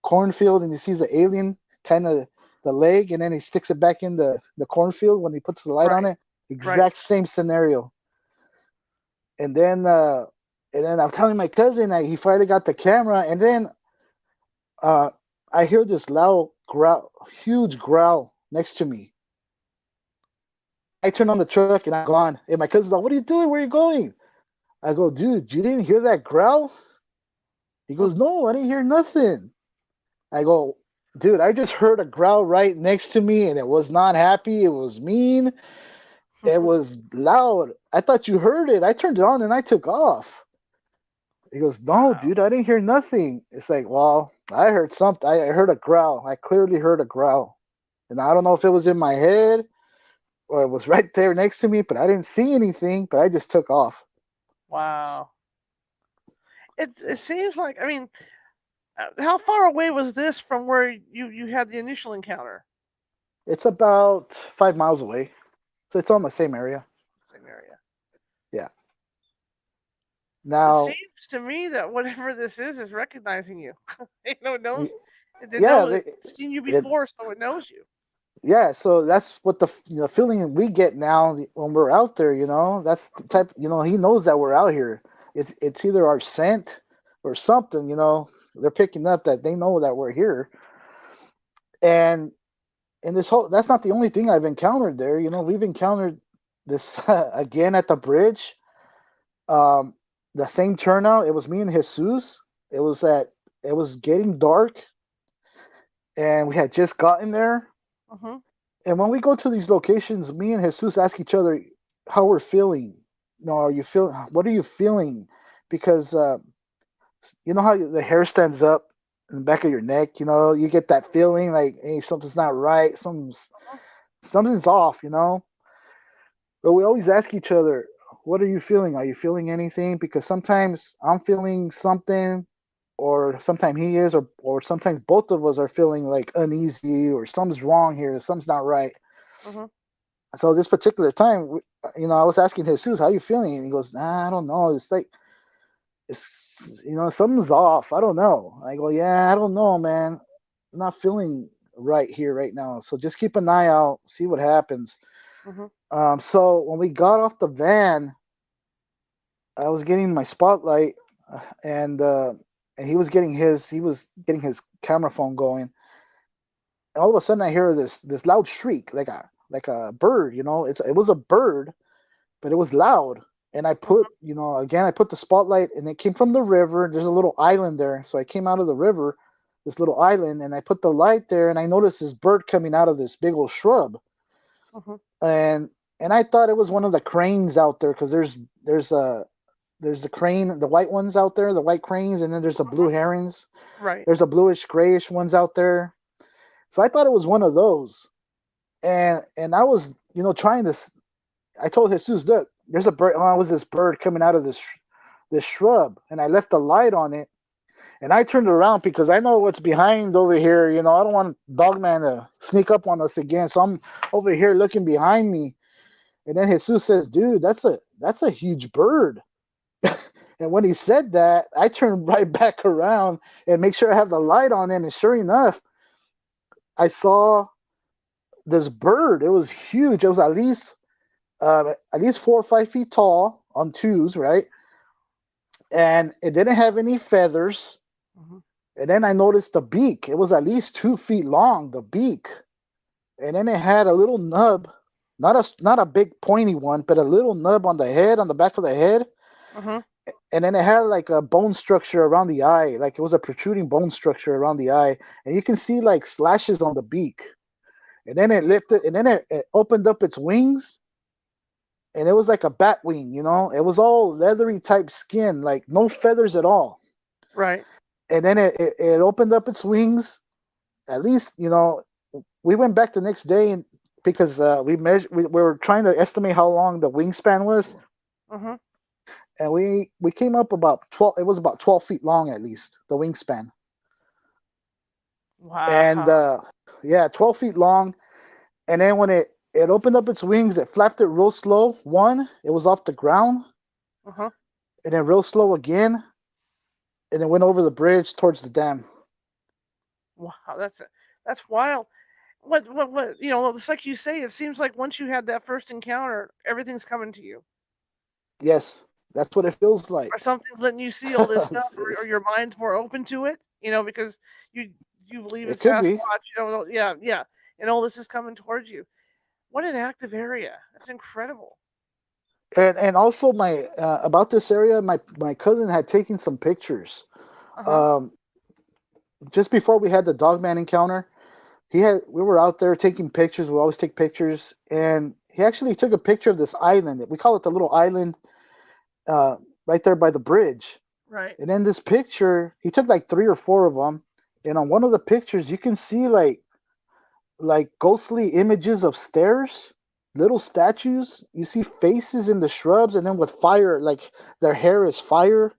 cornfield and he sees the alien kind of the leg, and then he sticks it back in the cornfield when he puts the light on Right. it. Right. Exact same scenario. And then uh, and then I'm telling my cousin that he finally got the camera, and then uh, I hear this loud growl, huge growl next to me. I turn on the truck and I'm gone. And my cousin's like, "What are you doing? Where are you going?" I go, "Dude, you didn't hear that growl?" He goes, "No, I didn't hear nothing." I go, "Dude, I just heard a growl right next to me, and it was not happy. It was mean. It was loud. I thought you heard it. I turned it on and I took off." He goes, "No, Wow. dude, I didn't hear nothing." It's like, well, I heard something. I heard a growl. I clearly heard a growl. And I don't know if it was in my head or it was right there next to me, but I didn't see anything, but I just took off. Wow. It seems like, I mean, how far away was this from where you had the initial encounter? It's about 5 miles away. So it's on the same area. Same area. Yeah. It Now, seems to me that whatever this is recognizing you. It knows. It yeah, knows it's seen you it, before, so it knows you. yeah, so that's what the feeling we get now when we're out there. That's the Mhm. type. He knows that we're out here. It's either our scent or something. They're picking up that they know that we're here. And this whole that's not the only thing I've encountered there. We've encountered this again at the bridge. Um, the same turnout. It was me and Jesus. It was at it was getting dark, and we had just gotten there. Mhm. And when we go to these locations, me and Jesus ask each other how we're feeling. Are you feeling? What are you feeling? because you know how the hair stands up in the back of your neck. You know, you get that feeling like, hey, something's not right. Something's off. You know, but we always ask each other, what are you feeling? Are you feeling anything? Because sometimes I'm feeling something, or sometimes he is, or sometimes both of us are feeling like uneasy, or something's wrong here, something's not right. Mm-hmm. So this particular time, you know, I was asking Jesus, how you feeling? And he goes, nah, I don't know. It's like, it's, you know, something's off. I don't know. I go, yeah, I don't know, man. I'm not feeling right here right now. So just keep an eye out, see what happens. Mm-hmm. So when we got off the van, I was getting my spotlight, and he was getting his camera phone going, and all of a sudden I hear this loud shriek, like a bird. You know, it was a bird, but it was loud. And Mm-hmm. I put the spotlight, and it came from the river. There's a little island there, so I came out of the river, this little island, and I put the light there, and I noticed this bird coming out of this big old shrub, Mm-hmm. and I thought it was one of the cranes out there, because there's the crane, the white ones out there, the white cranes, and then there's the blue Mm-hmm. herons. Right. There's a bluish grayish ones out there. So I thought it was one of those, and I was trying to. I told Jesus, look, there's a bird. Oh, it was this bird coming out of this shrub, and I left the light on it, and I turned around because I know what's behind over here. You know, I don't want Dogman to sneak up on us again, so I'm over here looking behind me, and then Jesus says, dude, that's a huge bird. And when he said that, I turned right back around and make sure I have the light on it. And sure enough, I saw this bird. It was huge. It was at least 4 or 5 feet tall on twos, right? And it didn't have any feathers. Mm-hmm. And then I noticed the beak. It was at least 2 feet long, the beak. And then it had a little nub, not a big pointy one, but a little nub on the head, on the back of the head. Mm-hmm. And then it had like a bone structure around the eye, like it was a protruding bone structure around the eye, and you can see like slashes on the beak. And then it lifted, and then it opened up its wings, and it was like a bat wing, you know. It was all leathery type skin, like no feathers at all. Right. And then it opened up its wings. At least, we went back the next day, and because we were trying to estimate how long the wingspan was, Mm-hmm. and we came up about 12. It was about 12 feet long, at least the wingspan. And Wow. yeah, 12 feet long. And then when it opened up its wings, it flapped it real slow. One, it was off the ground, Uh-huh. and then real slow again, and it went over the bridge towards the dam. Wow. That's wild. What? It's like you say. It seems like once you had that first encounter, everything's coming to you, Yes, that's what it feels like. or something's letting you see all this stuff, or your mind's more open to it. Because you you believe It it's could be. Sasquatch. Yeah, yeah, and all this is coming towards you. What an active area. That's incredible. And also my about this area, my cousin had taken some pictures. Uh huh. Um, just before we had the dogman encounter, we were out there taking pictures. We always take pictures, and he actually took a picture of this island. We call it the little island, uh, right there by the bridge. Right. And in this picture, he took like 3 or 4 of them. And on one of the pictures, you can see like ghostly images of stairs, little statues. You see faces in the shrubs, and then with fire, like their hair is fire,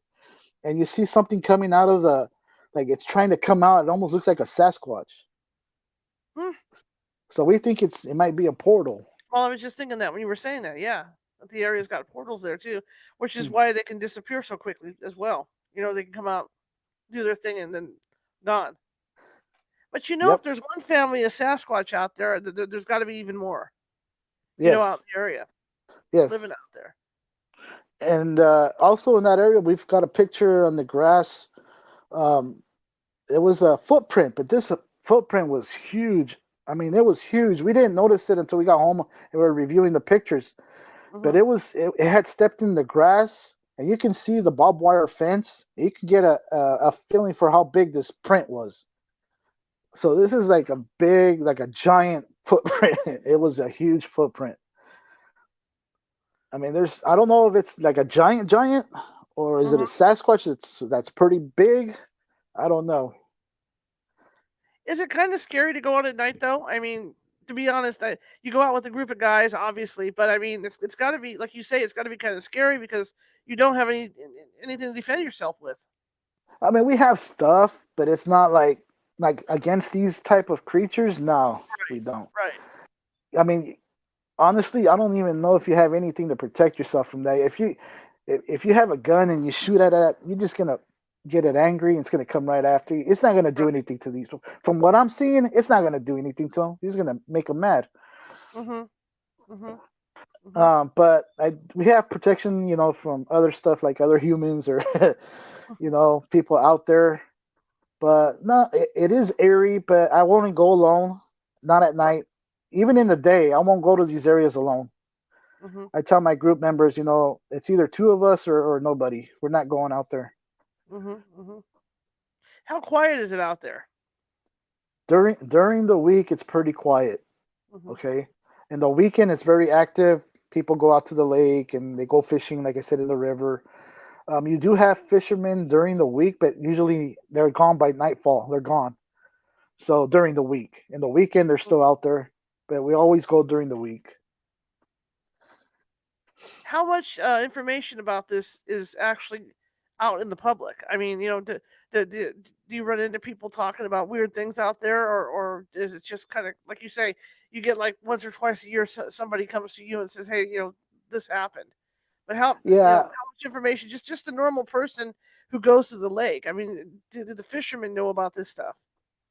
and you see something coming out of like it's trying to come out. It almost looks like a Sasquatch. Hmm. So we think it might be a portal. Well, I was just thinking that when you were saying that. Yeah, that the area's got portals there too, which is Hmm. why they can disappear so quickly as well. They can come out, do their thing, and then gone. But if Yep. there's one family of Sasquatch out there, there's got to be even more. Out Yes. in the area, Yes. living out there. And also in that area, we've got a picture on the grass. Um, it was a footprint, but this footprint was huge. I mean, it was huge. We didn't notice it until we got home and we were reviewing the pictures. But Hmm. it had stepped in the grass, and you can see the barbed wire fence. You can get a feeling for how big this print was. So this is like a big, like a giant footprint. It was a huge footprint. I mean, I don't know if it's like a giant, or is it a Mhm. Sasquatch that's pretty big? I don't know. Is it kind of scary to go out at night though? I mean, to be honest, you go out with a group of guys, obviously, but I mean, it's got to be like you say, it's got to be kind of scary because you don't have anything to defend yourself with. I mean, we have stuff, but it's not like against these type of creatures. No, we Right. don't. Right. I mean, honestly, I don't even know if you have anything to protect yourself from that. If you have a gun and you shoot at it, you're just gonna get it angry and it's gonna come right after you. It's not gonna do Right. anything to these people. From what I'm seeing, it's not gonna do anything to them. It's gonna make them mad. Mhm. Mhm. Mhm. But we have protection, from other stuff like other humans or people out there. But no, it is eerie. But I won't go alone. Not at night. Even in the day, I won't go to these areas alone. Mhm. I tell my group members, it's either two of us or nobody. We're not going out there. Mhm. Mhm. How quiet is it out there? During the week, it's pretty quiet. Mhm. Okay, in the weekend, it's very active. People go out to the lake and they go fishing, like I said, in the river. You do have fishermen during the week, but usually they're gone by nightfall. They're gone. So during the week, in the weekend, they're still out there, but we always go during the week. How much information about this is actually out in the public? I mean, do you run into people talking about weird things out there, or is it just kind of like you say, you get like once or twice a year somebody comes to you and says, hey, this happened. But how Yeah. much information? Just the normal person who goes to the lake. I mean, do the fishermen know about this stuff?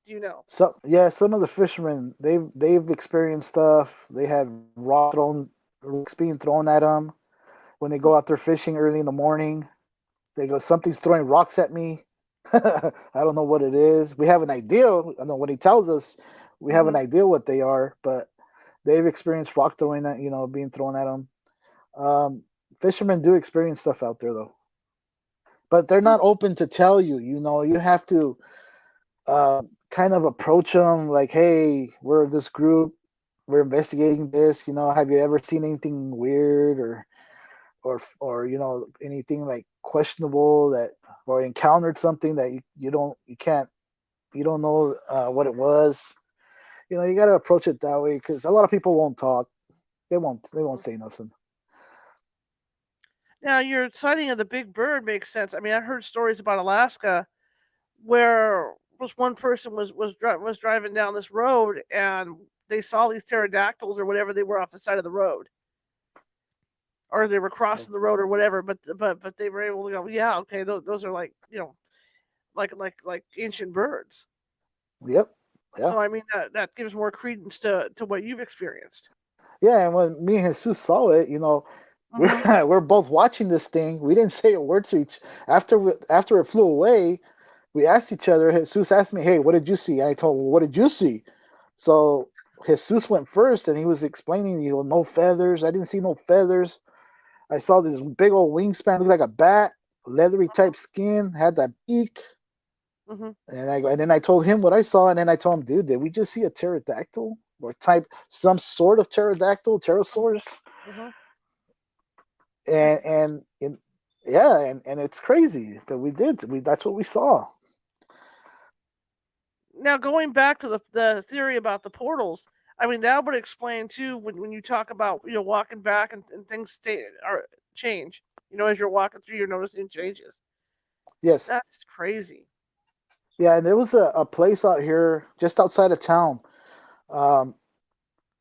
Do you know? So yeah, some of the fishermen they've experienced stuff. They had rocks being thrown at them when they go out there fishing early in the morning. They go, something's throwing rocks at me. I don't know what it is. We have an idea. I know when he tells us, we have an Mhm. idea what they are, but they've experienced rock throwing at being thrown at them. Um, Fishermen do experience stuff out there though, but they're Hmm. not open to tell you. You have to kind of approach them like, hey, we're this group, we're investigating this. Have you ever seen anything weird or anything like questionable that or encountered something that you don't know what it was. You got to approach it that way because a lot of people won't talk. They won't say nothing. Now, your sighting of the big bird makes sense. I mean, I heard stories about Alaska where was one person was driving down this road and they saw these pterodactyls or whatever they were off the side of the road, or they were crossing the road or whatever. But they were able to go, yeah, okay, those are like like ancient birds. Yep. Yeah. So I mean that gives more credence to what you've experienced. Yeah. And when me and Jesus saw it, we're Hmm. we're both watching this thing. We didn't say a word to each after it flew away. We asked each other. Jesus asked me, "Hey, what did you see?" And I told him, "What did you see?" So Jesus went first, and he was explaining, no feathers. I didn't see no feathers. I saw this big old wingspan, looked like a bat, leathery type skin, had that beak. Hmm. And then I told him what I saw, and then I told him, dude, did we just see a pterodactyl or type some sort of pterodactyl, pterosaurus? Hmm. And That's yeah, and it's crazy, but we did. That's what we saw. now going back to the theory about the portals. I mean, that would explain too when you talk about walking back and things stay or change. As you're walking through, you're noticing changes. Yes, That's crazy. yeah, and there was a place out here just outside of town. Um,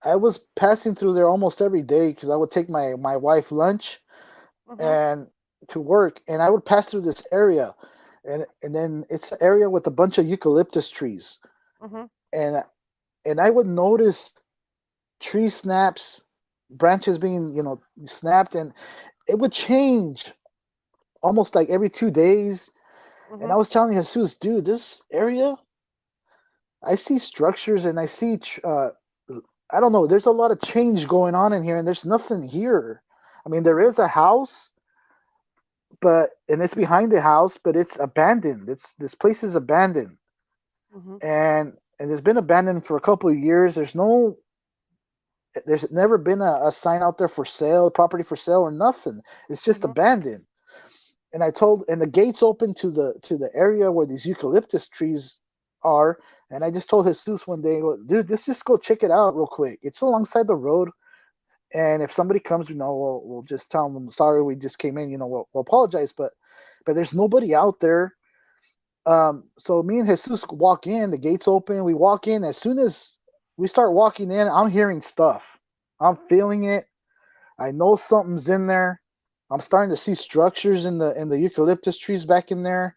I was passing through there almost every day because I would take my wife lunch Mhm. and to work, and I would pass through this area, and then it's an area with a bunch of eucalyptus trees, Mhm. and and I would notice tree snaps, branches being snapped, and it would change almost like every 2 days. And I Mhm. was telling Jesus, dude, this area, I see structures and I see I don't know. There's a lot of change going on in here, and there's nothing here. I mean, there Mhm. is a house, and it's behind the house, but it's abandoned. This place is abandoned, Mhm. and it's been abandoned for a couple of years. There's never been a sign out there for sale, property for sale, or nothing. It's just Mhm. abandoned. and I told, and the gates open to the area where these eucalyptus trees are. And I just told Jesus one day, well, dude, let's just go check it out real quick. It's alongside the road, and if somebody comes, we'll just tell them, sorry, we just came in. We'll apologize, but there's nobody out there. So me and Jesus walk in, the gates open, we walk in. As soon as we start walking in, I'm hearing stuff. I'm feeling it. I know something's in there. I'm starting to see structures in the eucalyptus trees back in there.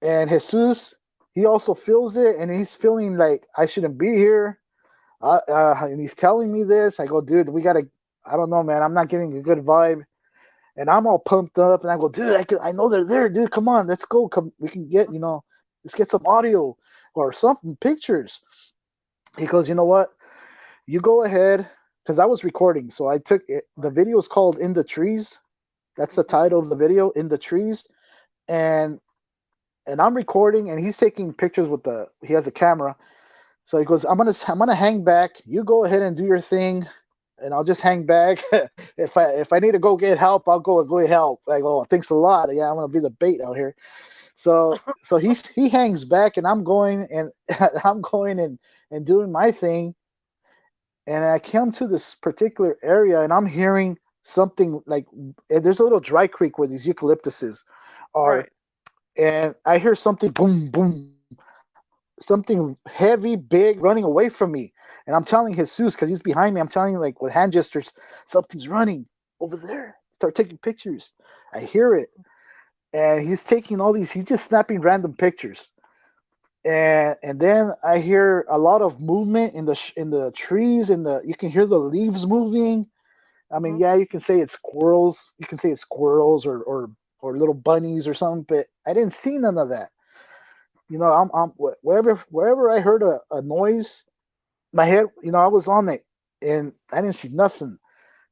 And Jesus, he also feels it, and he's feeling like I shouldn't be here. And he's telling me this. I go, dude, we gotta. I don't know, man. I'm not getting a good vibe, and I'm all pumped up. And I go, dude, I know they're there, dude. Come on, let's go. Come, we can get, let's get some audio or something, pictures. He goes, you know what? You go ahead, because I was recording, so I took it. The video is called "In the Trees." That's the title of the video, "In the Trees," and I'm recording, and he's taking pictures with he has a camera. So he goes, I'm gonna hang back. You go ahead and do your thing, and I'll just hang back. If I need to go get help, I'll go get help. I go, oh, thanks a lot. Yeah, I'm gonna be the bait out here. So he hangs back, and I'm going and I'm going and doing my thing. And I come to this particular area, and I'm hearing something like there's a little dry creek where these eucalyptuses are, Right. and I hear something boom boom, something heavy, big, running away from me. And I'm telling Jesus, because he's behind me, I'm telling him, like, with hand gestures, something's running over there. Start taking pictures. I hear it. And he's taking he's just snapping random pictures. And then I hear a lot of movement in the trees, you can hear the leaves moving. I mean, yeah, you can say it's squirrels. You can say it's squirrels or little bunnies or something, but I didn't see none of that. I'm wherever I heard a noise, my head, I was on it, and I didn't see nothing,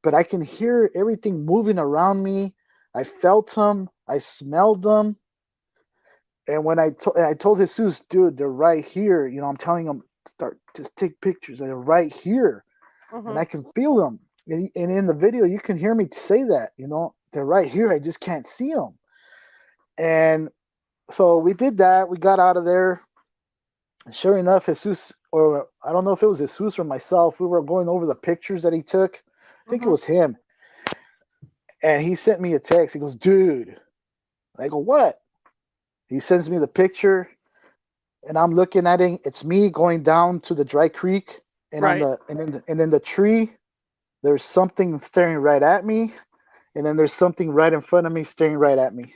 but I can hear everything moving around me. I felt them, I smelled them, and when I told Jesus, dude, they're right here. I'm telling him, start just take pictures. They're right here, and Mm-hmm. I can feel them. And in the video, you can hear me say that. They're right here. I just can't see them. And so we did that. We got out of there. Sure enough, Jesus, or I don't know if it was Jesus or myself, we were going over the pictures that he took. I think it Mm-hmm. was him. And he sent me a text. He goes, dude. I go, what? He sends me the picture, and I'm looking at it. It's me going down to the dry creek, and Right. and in the tree, there's something staring right at me, and then there's something right in front of me staring right at me.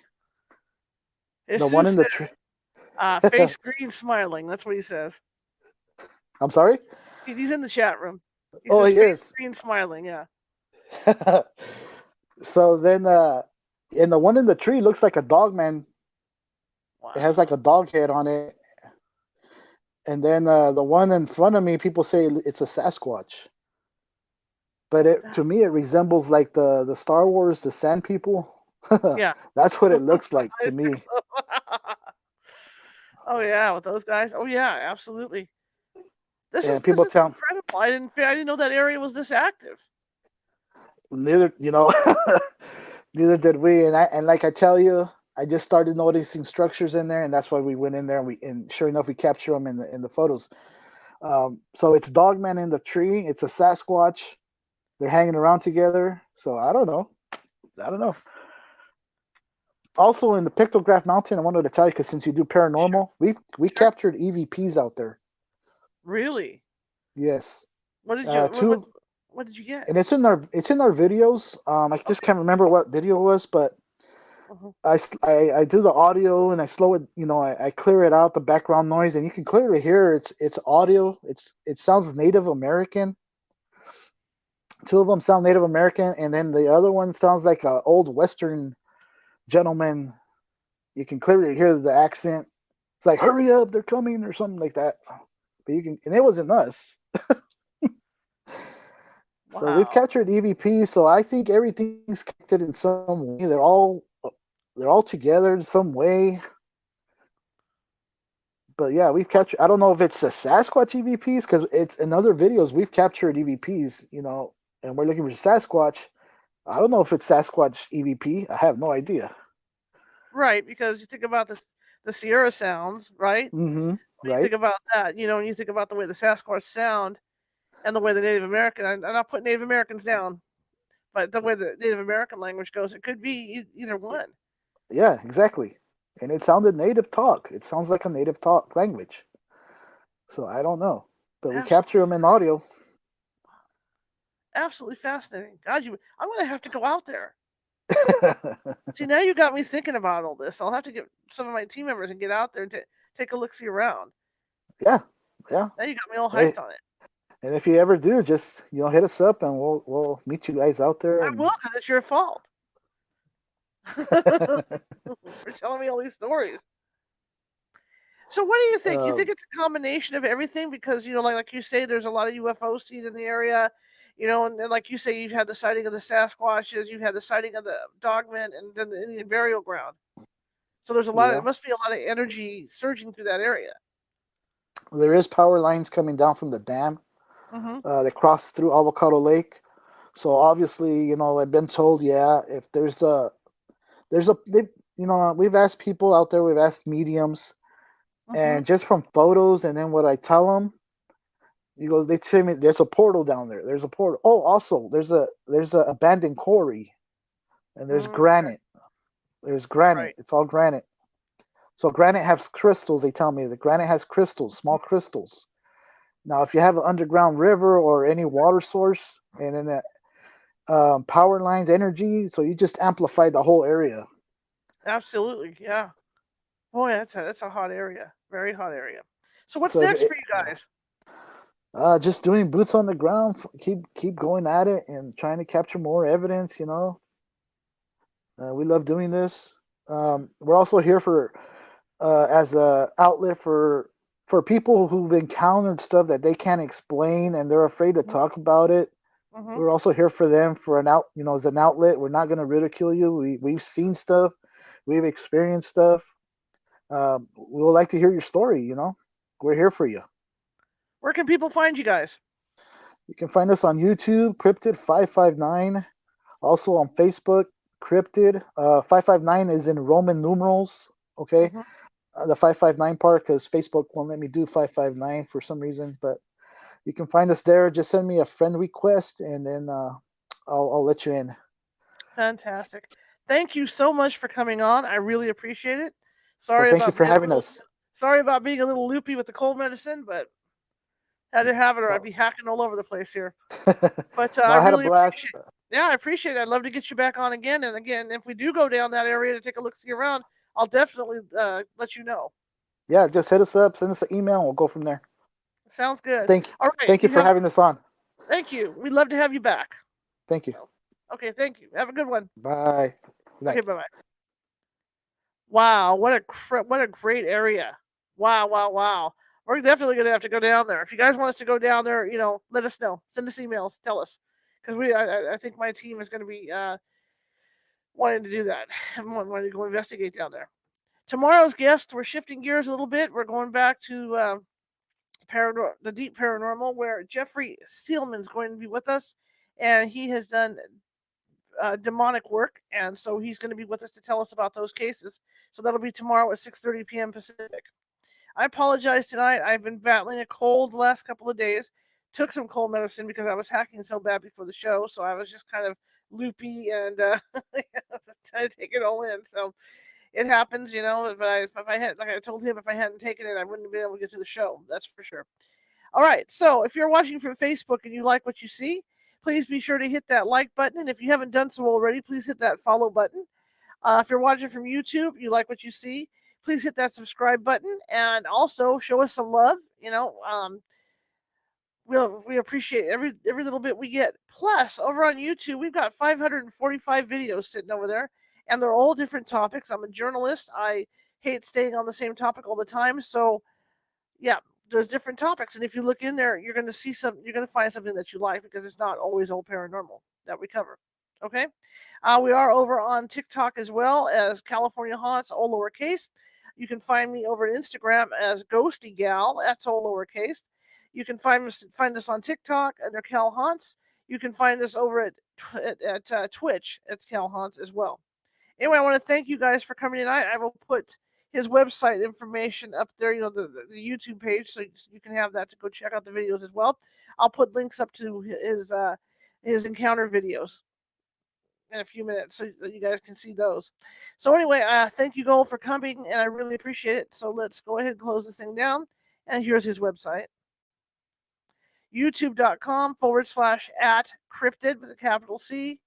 The one Jesus in the tree. says, face green smiling. That's what he says. I'm sorry? He's in the chat room. He Oh, says, he face is. green smiling. Yeah. So then, and the one in the tree looks like a dog man. It has like Wow. a dog head on it. And then the one in front of me, people say it's a Sasquatch. But to That's me, it resembles like the Star Wars, the Sand People. yeah. That's what it looks like to Eyes are me. closed. Oh yeah, with those guys. Oh yeah, absolutely. This is And this people is tell incredible. I didn't know that area was this active. neither, neither did we. And like I tell you, I just started noticing structures in there, and that's why we went in there. And sure enough, we capture them in the photos. So it's Dogman in the tree. It's a Sasquatch. They're hanging around together. So I don't know. I don't know. Also in the Pictograph Mountain, I wanted to tell you because since you do Sure, paranormal, we sure. captured EVPs out there. Really? Yes, What did you what what, two, what did you get? and it's in our videos. I just Okay. can't remember what video it was, but Uh-huh. I do the audio and I slow it. I clear it out the background noise, and you can clearly hear it's audio. It sounds Native American. Two of them sound Native American, and then the other one sounds like a old Western gentleman. You can clearly hear the accent. It's like, hurry up, they're coming, or something like that. But and it wasn't us. So we've Wow. captured EVP. So I think everything's connected in some way. They're all together in some way. But yeah, we've captured. I don't know if it's a Sasquatch EVPs because it's in other videos we've captured EVPs. And we're looking for Sasquatch. I don't know if it's Sasquatch EVP. I have no idea. right, because you think about the Sierra sounds, right? Mm-hmm. When you think Right. about that, and you think about the way the Sasquatch sound and the way the Native American, I'm not putting Native Americans down, but the way the Native American language goes, it could be either one. Yeah, exactly. And it sounded native talk. It sounds like a native talk language. So I don't know, but we capture Absolutely them in fascinating. audio. Absolutely fascinating. God, I'm gonna have to go out there. See, now you got me thinking about all this. I'll have to get some of my team members and get out there and take a look see around. Yeah, yeah. Now you got me all Hey, hyped on it. and if you ever do, just hit us up and we'll meet you guys out there. I And will, because it's your fault for telling me all these stories. So, what do you think? You think um, it's a combination of everything? Because like you say, there's a lot of UFOs seen in the area. And like you say, you've had the sighting of the Sasquatches, you've had the sighting of the Dogmen, and then the Indian burial ground. So there's a lot of, yeah, it must be a lot of energy surging through that area. there is power lines coming down from the dam Hmm. that cross through Avocado Lake. So obviously, I've been told, yeah, if we've asked people out there, we've asked mediums, Hmm. and just from photos and then what I tell them, they tell me there's a portal down there. There's a portal. Oh, also there's a abandoned quarry, and there's Okay. granite. There's granite. Right. It's all granite. So granite has crystals. They tell me the granite has crystals, small crystals. Now, if you have an underground river or any water source, and then that power lines, energy, so you just amplify the whole area. Absolutely. Yeah. Boy, that's a hot area. Very hot area. So what's So if next it, for you guys? just doing boots on the ground, keep going at it and trying to capture more evidence. We love doing this. We're also here for as a outlet for people who've encountered stuff that they can't explain and they're afraid to talk about it. Mm-hmm. We're also here for them for as an outlet. We're not going to ridicule you. We've seen stuff, we've experienced stuff. We would like to hear your story. We're here for you. Where can people find you guys? You can find us on YouTube, Cryptid559. Also on Facebook, Cryptid. 559 is in Roman numerals. Okay, Mm-hmm. the 559 part because Facebook won't let me do 559 for some reason. But you can find us there. Just send me a friend request, and then I'll let you in. Fantastic. Thank you so much for coming on. I really appreciate it. Well, Sorry thank you about for being a having little us. sorry about being a little loopy with the cold medicine, but had to have it or I'd No, be hacking all over the place here. But no, I I had a really blast. appreciate. Yeah, I appreciate it. I'd love to get you back on again and again. If we do go down that area to take a look see around, I'll definitely let you know. Yeah, just hit us up, send us an email, and we'll go from there. Sounds good. Thank you. All right, Thank you you for have. having us on. Thank you. We'd love to have you back. Thank you. So, okay, thank you. Have a good one. Bye. Good Okay, night. bye bye. Wow, what a great area. Wow, wow, wow. We're definitely gonna have to go down there. If you guys want us to go down there, let us know. Send us emails. Tell us, because I think my team is going to be wanting to do that. Wanting to go investigate down there. Tomorrow's guest, we're shifting gears a little bit. We're going back to the deep paranormal, where Jeffrey Seelman's going to be with us, and he has done demonic work, and so he's going to be with us to tell us about those cases. So that'll be tomorrow at 6:30 p.m. Pacific. I apologize tonight. I've been battling a cold the last couple of days. Took some cold medicine because I was hacking so bad before the show, so I was just kind of loopy and just trying to take it all in. So it happens, if I had, like I told him, if I hadn't taken it, I wouldn't have been able to get through the show. That's for sure. All right. So if you're watching from Facebook and you like what you see, please be sure to hit that like button. And if you haven't done so already, please hit that follow button. If you're watching from YouTube, you like what you see, please hit that subscribe button and also show us some love. We appreciate every little bit we get. Plus, over on YouTube, we've got 545 videos sitting over there, and they're all different topics. I'm a journalist. I hate staying on the same topic all the time, so yeah, there's different topics, and if you look in there, you're going to find something that you like because it's not always all paranormal that we cover. Okay, we are over on TikTok as well as California Haunts, all lowercase. You can find me over at Instagram as Ghosty Gal. That's all lowercase. You can find us on TikTok under Cal Haunts. You can find us over at Twitch. It's Cal Haunts as well. Anyway, I want to thank you guys for coming tonight. I will put his website information up there, the YouTube page, so you can have that to go check out the videos as well. I'll put links up to his encounter videos in a few minutes so that you guys can see those. So anyway, thank you all for coming, and I really appreciate it. So let's go ahead and close this thing down. And here's his website: youtube.com/at cryptid with a capital C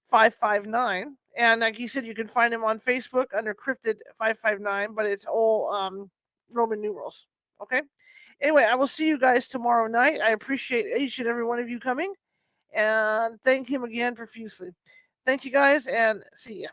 559. And like he said, you can find him on Facebook under Cryptid 559, but it's all Roman numerals. Okay. Anyway, I will see you guys tomorrow night. I appreciate each and every one of you coming, and thank him again profusely. Thank you guys, and see ya.